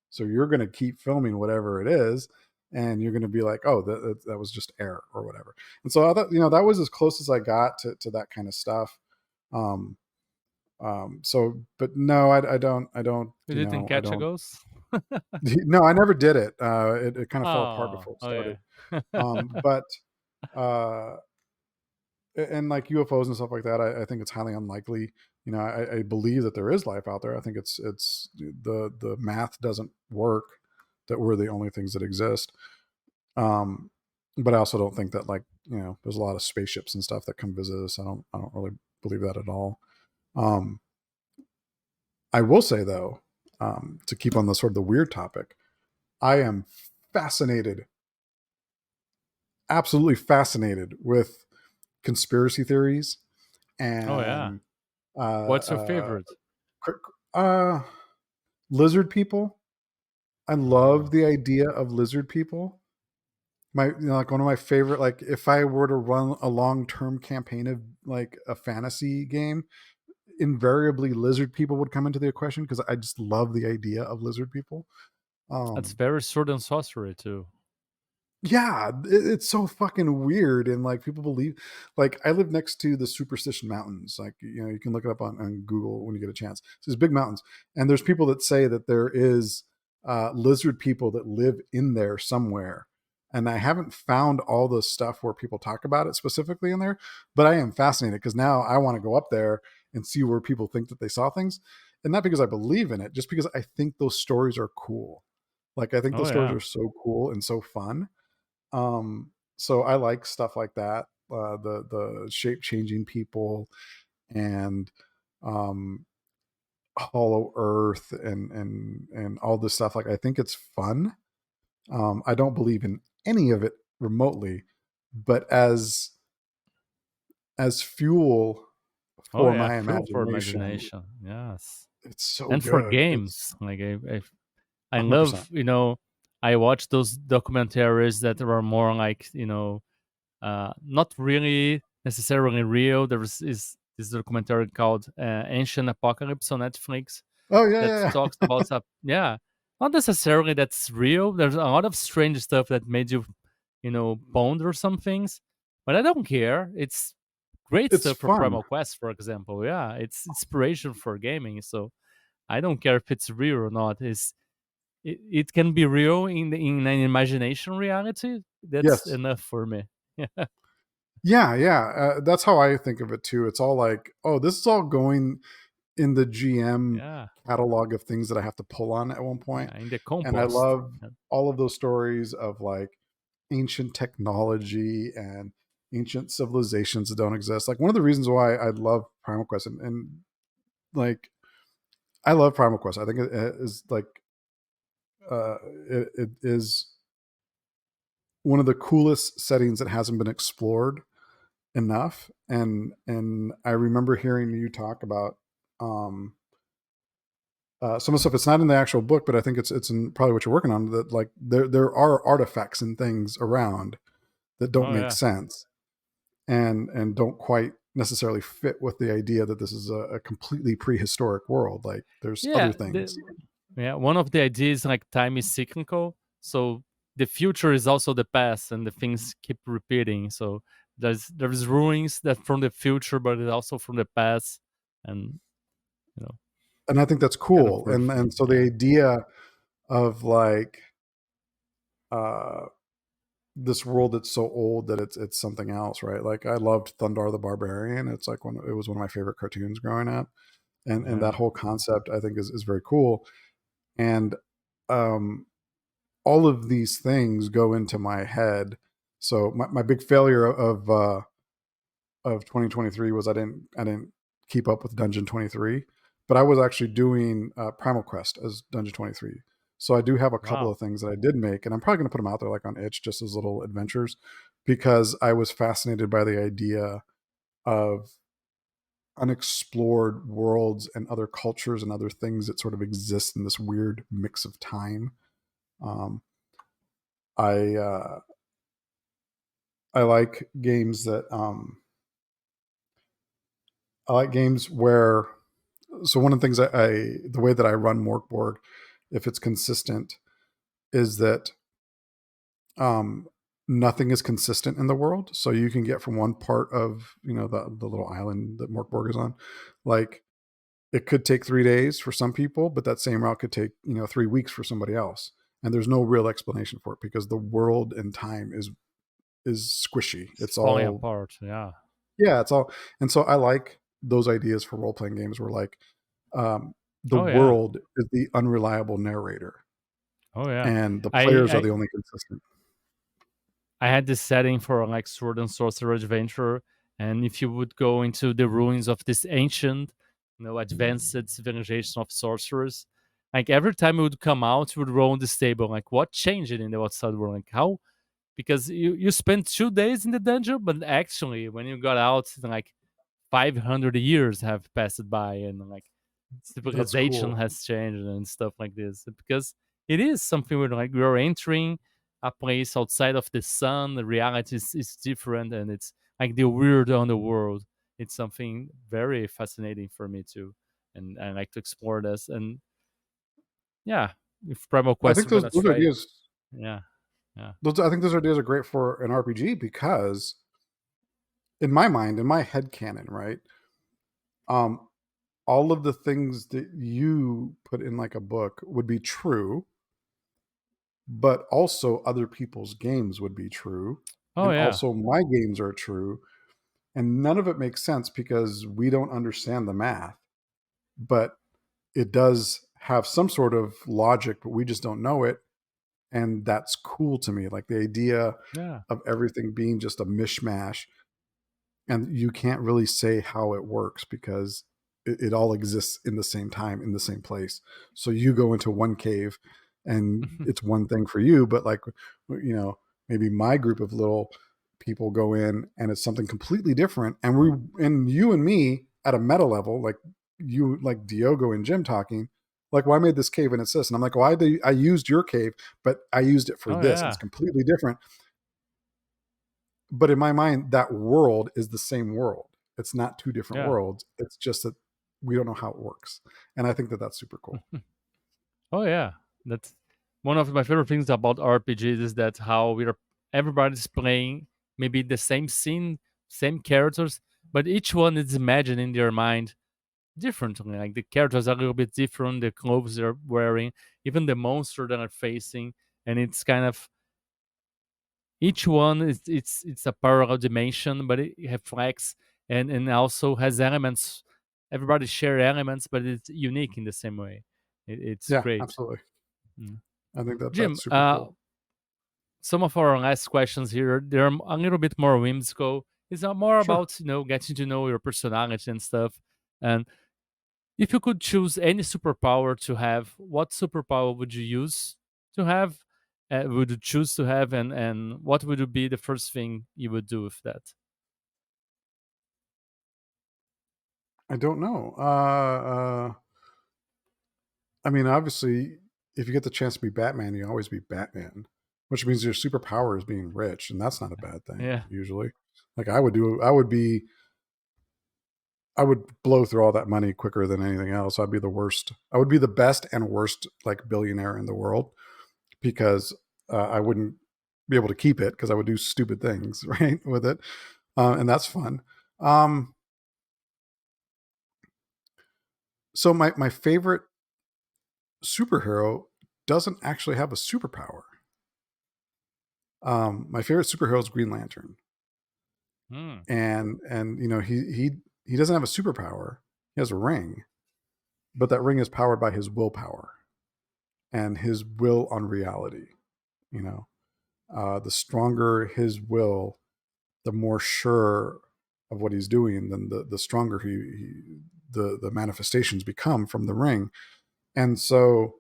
So you're going to keep filming whatever it is. And you're going to be like, oh, that was just air or whatever. And so I thought, that was as close as I got to that kind of stuff. Um, but no, I don't, You didn't I catch a don't, ghost? no, I never did it. It kind of fell apart Oh, before it started. okay. But, uh, and like UFOs and stuff like that, I think it's highly unlikely. I believe that there is life out there. I think it's the math doesn't work that we're the only things that exist. Um, but I also don't think that, like, there's a lot of spaceships and stuff that come visit us. I don't really believe that at all. Um, I will say though, to keep on the sort of the weird topic, I am fascinated, absolutely fascinated with conspiracy theories Oh yeah. and What's your uh, favorite? uh, lizard people. I love Oh, the idea of lizard people. Like one of my favorite. Like if I were to run a long-term campaign of like a fantasy game, invariably lizard people would come into the equation, because I just love the idea of lizard people. that's Um, very sword and sorcery too. yeah, it's so fucking weird, and like people believe. Like I live next to the Superstition Mountains. Like you can look it up on Google when you get a chance. It's these big mountains, and there's people that say that there is lizard people that live in there somewhere. And I haven't found all the stuff where people talk about it specifically in there, but I am fascinated, because now I want to go up there and see where people think that they saw things, and not because I believe in it, just because I think those stories are cool. Like I think Oh those stories yeah. are so cool and so fun. So I like stuff like that. The shape changing people, and um, Hollow Earth, and all this stuff. Like I think it's fun. I don't believe in any of it remotely, but as fuel Oh for yeah, my fuel for imagination, imagination. Yes. it's so And for good. It's games, like I 100%. love, I watch those documentaries that are more like, not really necessarily real. There is this documentary called Ancient Apocalypse on Netflix Oh yeah, that yeah, talks about stuff. Yeah, not necessarily that's real. There's a lot of strange stuff that made you, ponder some things, but I don't care. It's great it's stuff for fun. Primal Quest, for example. Yeah, it's inspiration for gaming. So I don't care if it's real or not. It can be real in an imagination reality. That's Yes. enough for me. Yeah, Yeah. That's how I think of it too. It's all like, oh, this is all going in the GM yeah, catalog of things that I have to pull on at one point. yeah. In the And I compost. love all of those stories of like ancient technology and ancient civilizations that don't exist. Like one of the reasons why I love Primal Quest, and like I love Primal Quest. I think it is like it is one of the coolest settings that hasn't been explored enough. And I remember hearing you talk about some of the stuff. It's not in the actual book, but I think it's in probably what you're working on. That like there are artifacts and things around that don't Oh make yeah. sense and don't quite necessarily fit with the idea that this is a completely prehistoric world. Like there's other Yeah. things. Yeah. One of the ideas like time is cyclical. So the future is also the past and the things keep repeating. So there's ruins that from the future, but it's also from the past. And you know, And I think that's kind of cool. And riffing. so the Yeah. idea of like uh this world that's so old that it's something else, right? Like I loved Thundar the Barbarian. It's like it was one of my favorite cartoons growing up. And that Yeah. whole concept I think is very cool. And um all of these things go into my head. So my big failure of 2023 was I didn't keep up with Dungeon 23, but I was actually doing Primal Quest as Dungeon 23. So I do have a couple Wow. of things that I did make, and I'm probably going to put them out there like on itch just as little adventures because I was fascinated by the idea of unexplored worlds and other cultures and other things that sort of exist in this weird mix of time. Um, I I like games that I like games where so one of the things the way that I run Morkborg, if it's consistent, is that um, nothing is consistent in the world. So you can get from one part of the little island that Morkborg is on, like it could take 3 days for some people, but that same route could take 3 weeks for somebody else, and there's no real explanation for it because the world and time is squishy. It's It's falling all apart. Yeah. yeah, it's all, and so I like those ideas for role playing games where like the Oh yeah. world is the unreliable narrator Oh yeah. and the I players are I the only consistent. I had this setting for like sword and sorcerer adventure, and if you would go into the ruins of this ancient, advanced civilization of sorcerers, like every time it would come out, you would roll on this table, like what changed in the outside world, like how, because you spent 2 days in the dungeon, but actually when you got out, like 500 years have passed by, and like That's civilization cool. has changed and stuff like this, because it is something where like we're entering a place outside of the sun. The reality is different, and it's like the weird on the world. It's something very fascinating for me too, and I like to explore this. And yeah, if Primal I Quest think is those gonna those try, ideas yeah, yeah, I think those ideas are great for an RPG because in my mind, in my head canon, right? Um all of the things that you put in like a book would be true, but also other people's games would be true, oh and yeah, also my games are true, and none of it makes sense because we don't understand the math, but it does have some sort of logic, but we just don't know it. And that's cool to me. Like the idea yeah. of everything being just a mishmash and you can't really say how it works because it all exists in the same time in the same place. So you go into one cave and it's one thing for you, but like maybe my group of little people go in and it's something completely different, and you and me at a meta level, like you, like Diogo and Jim talking, like, well, I made this cave and it's this, and I'm like, well, I used your cave, but I used it for Oh this, and yeah, it's completely different. But in my mind, that world is the same world. It's not two different yeah. worlds. It's just that we don't know how it works. And I think that that's super cool. Oh yeah, that's one of my favorite things about RPGs is that how we're everybody's playing maybe the same scene, same characters, but each one is imagined in their mind differently. Like the characters are a little bit different, the clothes they're wearing, even the monster that are facing, and it's kind of each one is it's a parallel dimension, but it reflects and also has elements. Everybody share elements, but it's unique in the same way. It's Yeah, great. absolutely. Mm. I think that Jim, that's super cool. some of our last questions here, they're a little bit more whimsical. It's more Sure. about getting to know your personality and stuff. And if you could choose any superpower to have, what superpower would you use to have? would you choose to have, and what would be the first thing you would do with that? I don't know. I mean, obviously, if you get the chance to be Batman, you always be Batman, which means your superpower is being rich, and that's not a bad thing Yeah. usually. Like I would blow through all that money quicker than anything else. I'd be the worst. I would be the best and worst like billionaire in the world because I wouldn't be able to keep it because I would do stupid things right with it, and that's fun. Um, so my favorite superhero doesn't actually have a superpower. My favorite superhero is Green Lantern, Hmm. and you know he doesn't have a superpower. He has a ring, but that ring is powered by his willpower and his will on reality. You know, the stronger his will, the more sure of what he's doing, then the stronger the manifestations become from the ring. And so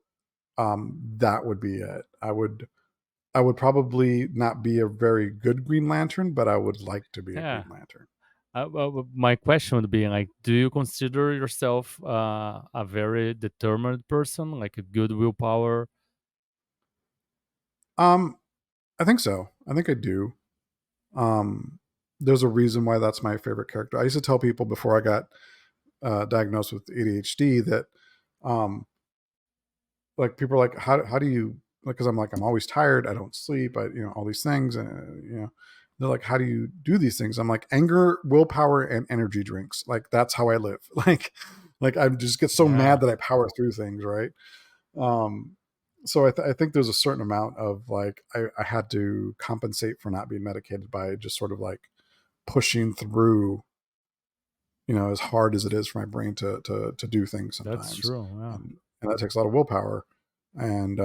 that would be it. I would probably not be a very good Green Lantern, but I would like to be a Yeah. Green Lantern. Well, my question would be like, do you consider yourself a very determined person, like a good willpower? Um, I think so. I think I do. Um, there's a reason why that's my favorite character. I used to tell people before I got diagnosed with ADHD that um, like people are like, how do you like? Because I'm like I'm always tired. I don't sleep. I all these things, and they're like, how do you do these things? I'm like anger, willpower, and energy drinks. Like that's how I live. Like I just get so Yeah. mad that I power through things, right? Um, so I think there's a certain amount of like I had to compensate for not being medicated by just sort of like pushing through, as hard as it is for my brain to do things That's sometimes, true. Yeah. and that takes a lot of willpower, and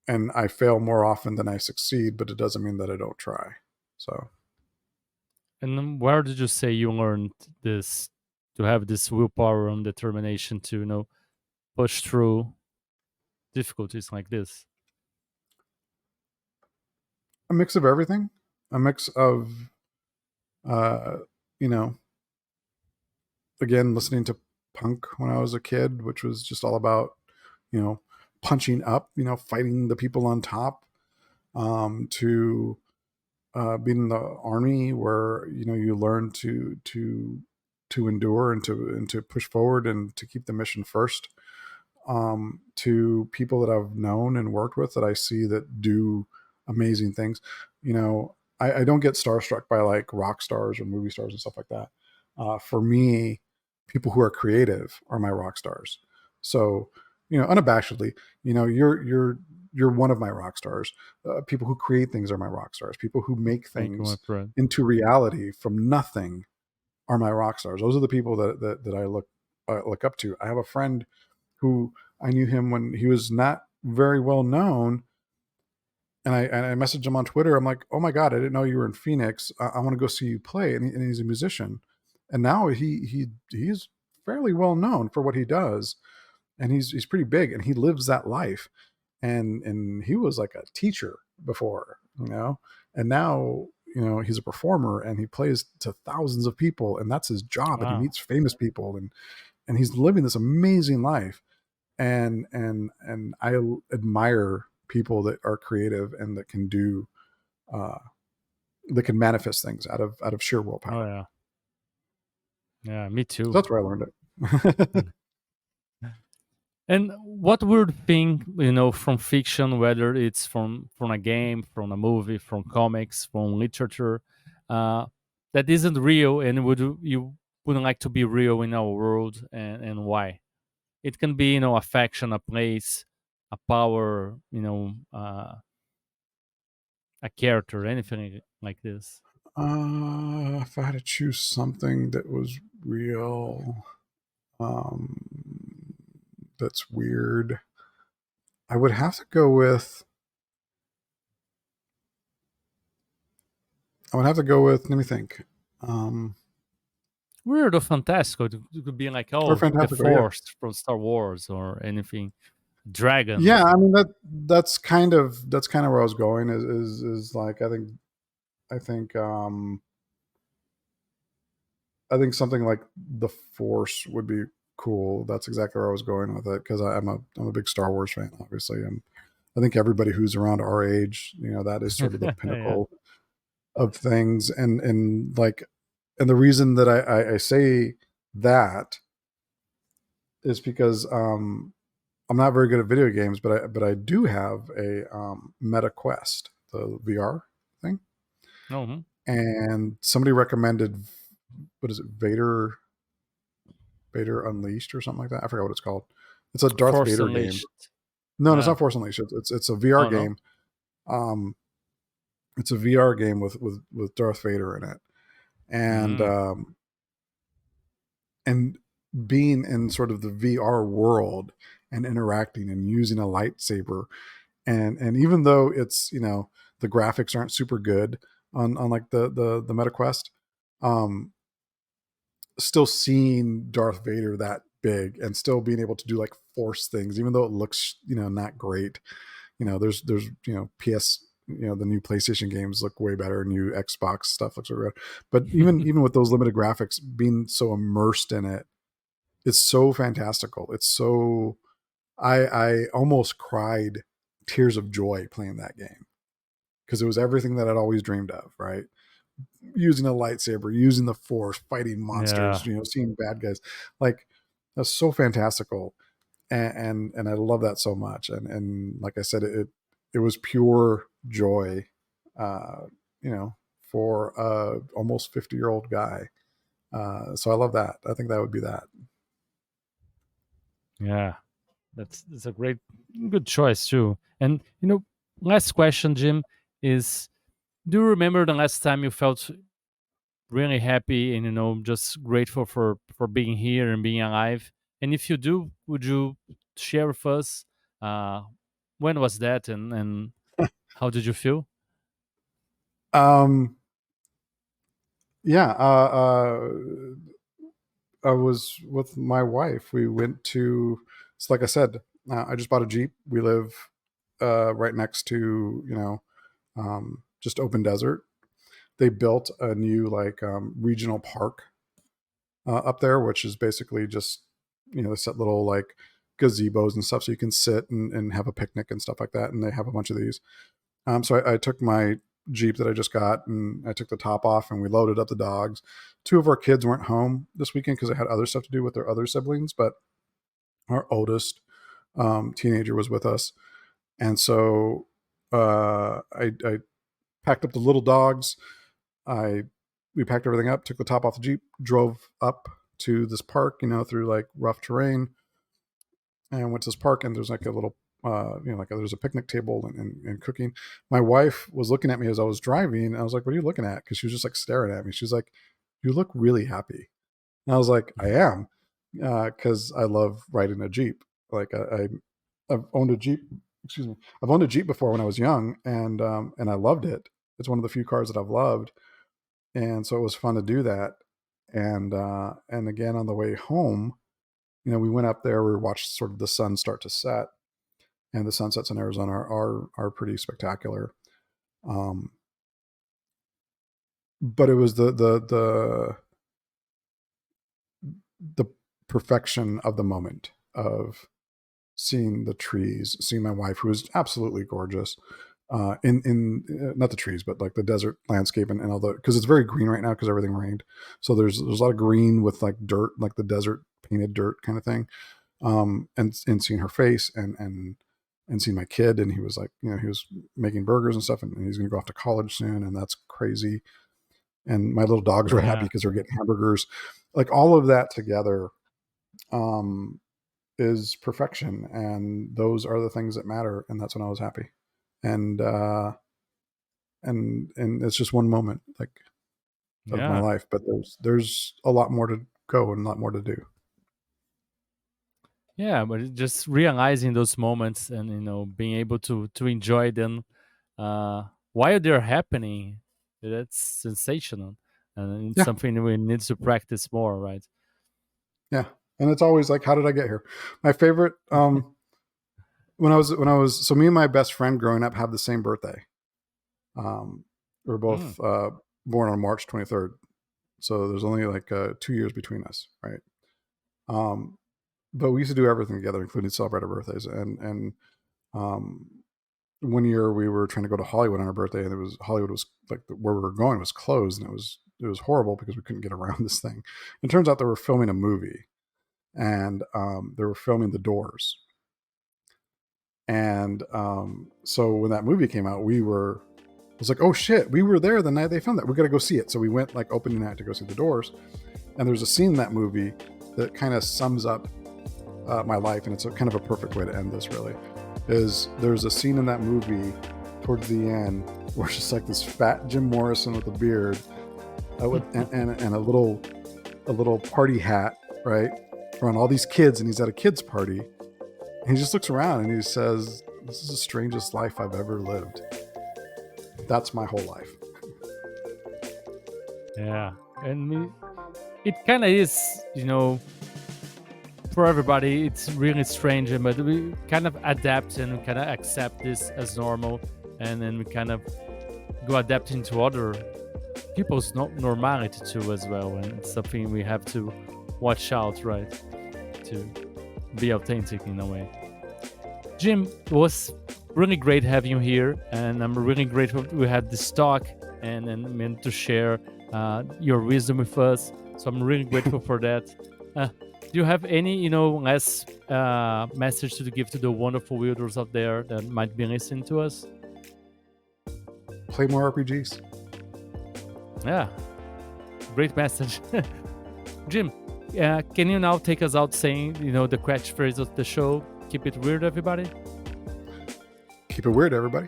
and I fail more often than I succeed, but it doesn't mean that I don't try. So And then where did you say you learned this to have this willpower and determination to, push through difficulties like this? a mix of everything, a mix of uh, you know, again listening to punk when I was a kid, which was just all about you know punching up, fighting the people on top, to being in the army where you learn to endure and to push forward and to keep the mission first, to people that I've known and worked with that I see that do amazing things. I don't get starstruck by like rock stars or movie stars and stuff like that. For me, people who are creative are my rock stars. So, unabashedly, you're one of my rock stars. People who create things are my rock stars. People who make Thank you, my things friend. into reality from nothing are my rock stars. Those are the people that I look up to. I have a friend who I knew him when he was not very well known, and I messaged him on Twitter. I'm like, oh my god, I didn't know you were in Phoenix. I want to go see you play. And he's a musician, and now he's fairly well known for what he does, and he's pretty big, and he lives that life. And he was like a teacher before, and now he's a performer and he plays to thousands of people, and that's his job, and he Wow. meets famous people, and he's living this amazing life, and I admire people that are creative and uh, that can manifest things out of sheer Oh willpower. yeah. Yeah, me So too. that's where I learned it. And what weird thing, from fiction, whether it's from a game, from a movie, from comics, from literature, uh, that isn't real, and would you wouldn't like to be real in our world, and why? It can be, a faction, a place, a power, a character, anything like this. If I had to choose something that was real, um, that's weird, I would have to go with. I would have to go with. Let me think. Um, Weird or fantastical. It could be like, or oh, the fantastical, yeah. Force from Star Wars or anything. Dragons. Yeah, I mean that's kind of where I was going. Is like I think I think something like the Force would be cool. That's exactly where I was going with it because I'm a big Star Wars fan, obviously, and I think everybody who's around our age, that is sort of the Yeah. pinnacle of things, and like, and the reason that I say that is because I'm not very good at video games, but I do have a Meta Quest, the VR thing, Oh, and somebody recommended, what is it, Vader Unleashed or something like that. I forgot what it's called. It's a Darth Force Vader game. Unleashed. No, it's Yeah. not Force Unleashed. It's a VR Oh no. game. Um, it's a VR game with Darth Vader in it, and Mm. um, and being in sort of the VR world and interacting and using a lightsaber, and even though it's, the graphics aren't super good on like the Meta Quest, um, still seeing Darth Vader that big and still being able to do like force things, even though it looks, not great. There's PS, the new PlayStation games look way better, new Xbox stuff looks way better. But even with those limited graphics, being so immersed in it, it's so fantastical. It's so I almost cried tears of joy playing that game because it was everything that I'd always dreamed of, right? Using a lightsaber, using the force, fighting monsters, Yeah. seeing bad guys. Like, that's so fantastical. And I love that so much. And like I said, it was pure joy, uh, you know, for a almost 50-year-old guy. So I love that. I think that would be that. Yeah. That's a good choice too. And last question, Jim, is do you remember the last time you felt really happy and just grateful for being here and being alive? And if you do, would you share with us uh when was that and how did you feel? Um, yeah. I was with my wife. We went to, it's like I said, I just bought a Jeep. We live right next to, just open desert. They built a new like regional park up there, which is basically just, they set little like gazebos and stuff so you can sit and have a picnic and stuff like that. And they have a bunch of these. So I took my Jeep that I just got and I took the top off and we loaded up the dogs. Two of our kids weren't home this weekend because they had other stuff to do with their other siblings, but our oldest teenager was with us. And so I packed up the little dogs. I We packed everything up, took the top off the Jeep, drove up to this park, through like rough terrain, and went to this park. And there's like a little, there's a picnic table and cooking. My wife was looking at me as I was driving. And I was like, "What are you looking at?" Because she was just like staring at me. She's like, "You look really happy." And I was like, "I am," because I love riding a Jeep. Like I've owned a Jeep. Excuse me. I've owned a Jeep before when I was young, and I loved it. It's one of the few cars that I've loved, and so it was fun to do that. And again on the way home, we went up there. We watched sort of the sun start to set, and the sunsets in Arizona are pretty spectacular. Um, but it was the perfection of the moment of seeing the trees, seeing my wife, who is absolutely gorgeous, in not the trees, but like the desert landscape and all the, because it's very green right now because everything rained. So there's a lot of green with like dirt, like the desert painted dirt kind of thing. And seeing her face and seeing my kid, and he was like, he was making burgers and stuff, and he's going to go off to college soon, and that's crazy. And my little dogs were happy Yeah. because they're getting hamburgers, like all of that together. Um, is perfection, and those are the things that matter, and that's when I was happy. And uh and and it's just one moment, like, of my Yeah. life, but there's a lot more to go and a lot more to do. Yeah, but just realizing those moments and being able to enjoy them while they're happening, that's sensational, and it's Yeah, something we need to practice more, right? yeah. And it's always like, how did I get here? My favorite so me and my best friend growing up have the same birthday. We're both born on March 23rd, so there's only like 2 years between us, right? But we used to do everything together, including celebrate our birthdays. And one year we were trying to go to Hollywood on our birthday, and Hollywood was like where we were going was closed, and it was horrible because we couldn't get around this thing. It turns out they were filming a movie, and they were filming The Doors. And so when that movie came out, it was like, oh shit, we were there the night they filmed that. We got to go see it. So we went like opening night to go see The Doors. And there's a scene in that movie that kind of sums up my life, and it's kind of a perfect way to end this. Really, there's a scene in that movie towards the end where it's just like this fat Jim Morrison with a beard and a little party hat, right, around all these kids, and he's at a kids party, and he just looks around and he says, "This is the strangest life I've ever lived." That's my whole life. Yeah, and it kind of is, for everybody, it's really strange, but we kind of adapt and we kind of accept this as normal, and then we kind of go adapting to other people's normality too as well, and it's something we have to watch out, right, to be authentic in a way. Jim, it was really great having you here, and I'm really grateful we had this talk and meant to share your wisdom with us. So I'm really grateful for that. Do you have any, last message to give to the wonderful weirdos out there that might be listening to us? Play more RPGs. Yeah, great message. Jim, can you now take us out saying, the catchphrase of the show? Keep it weird, everybody. Keep it weird, everybody.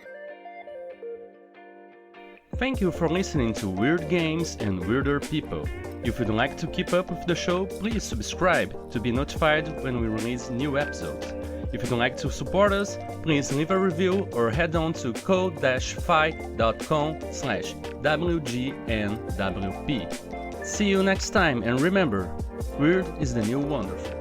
Thank you for listening to Weird Games and Weirder People. If you'd like to keep up with the show, please subscribe to be notified when we release new episodes. If you'd like to support us, please leave a review or head on to code-fi.com/WGNWP. See you next time, and remember, weird is the new wonderful.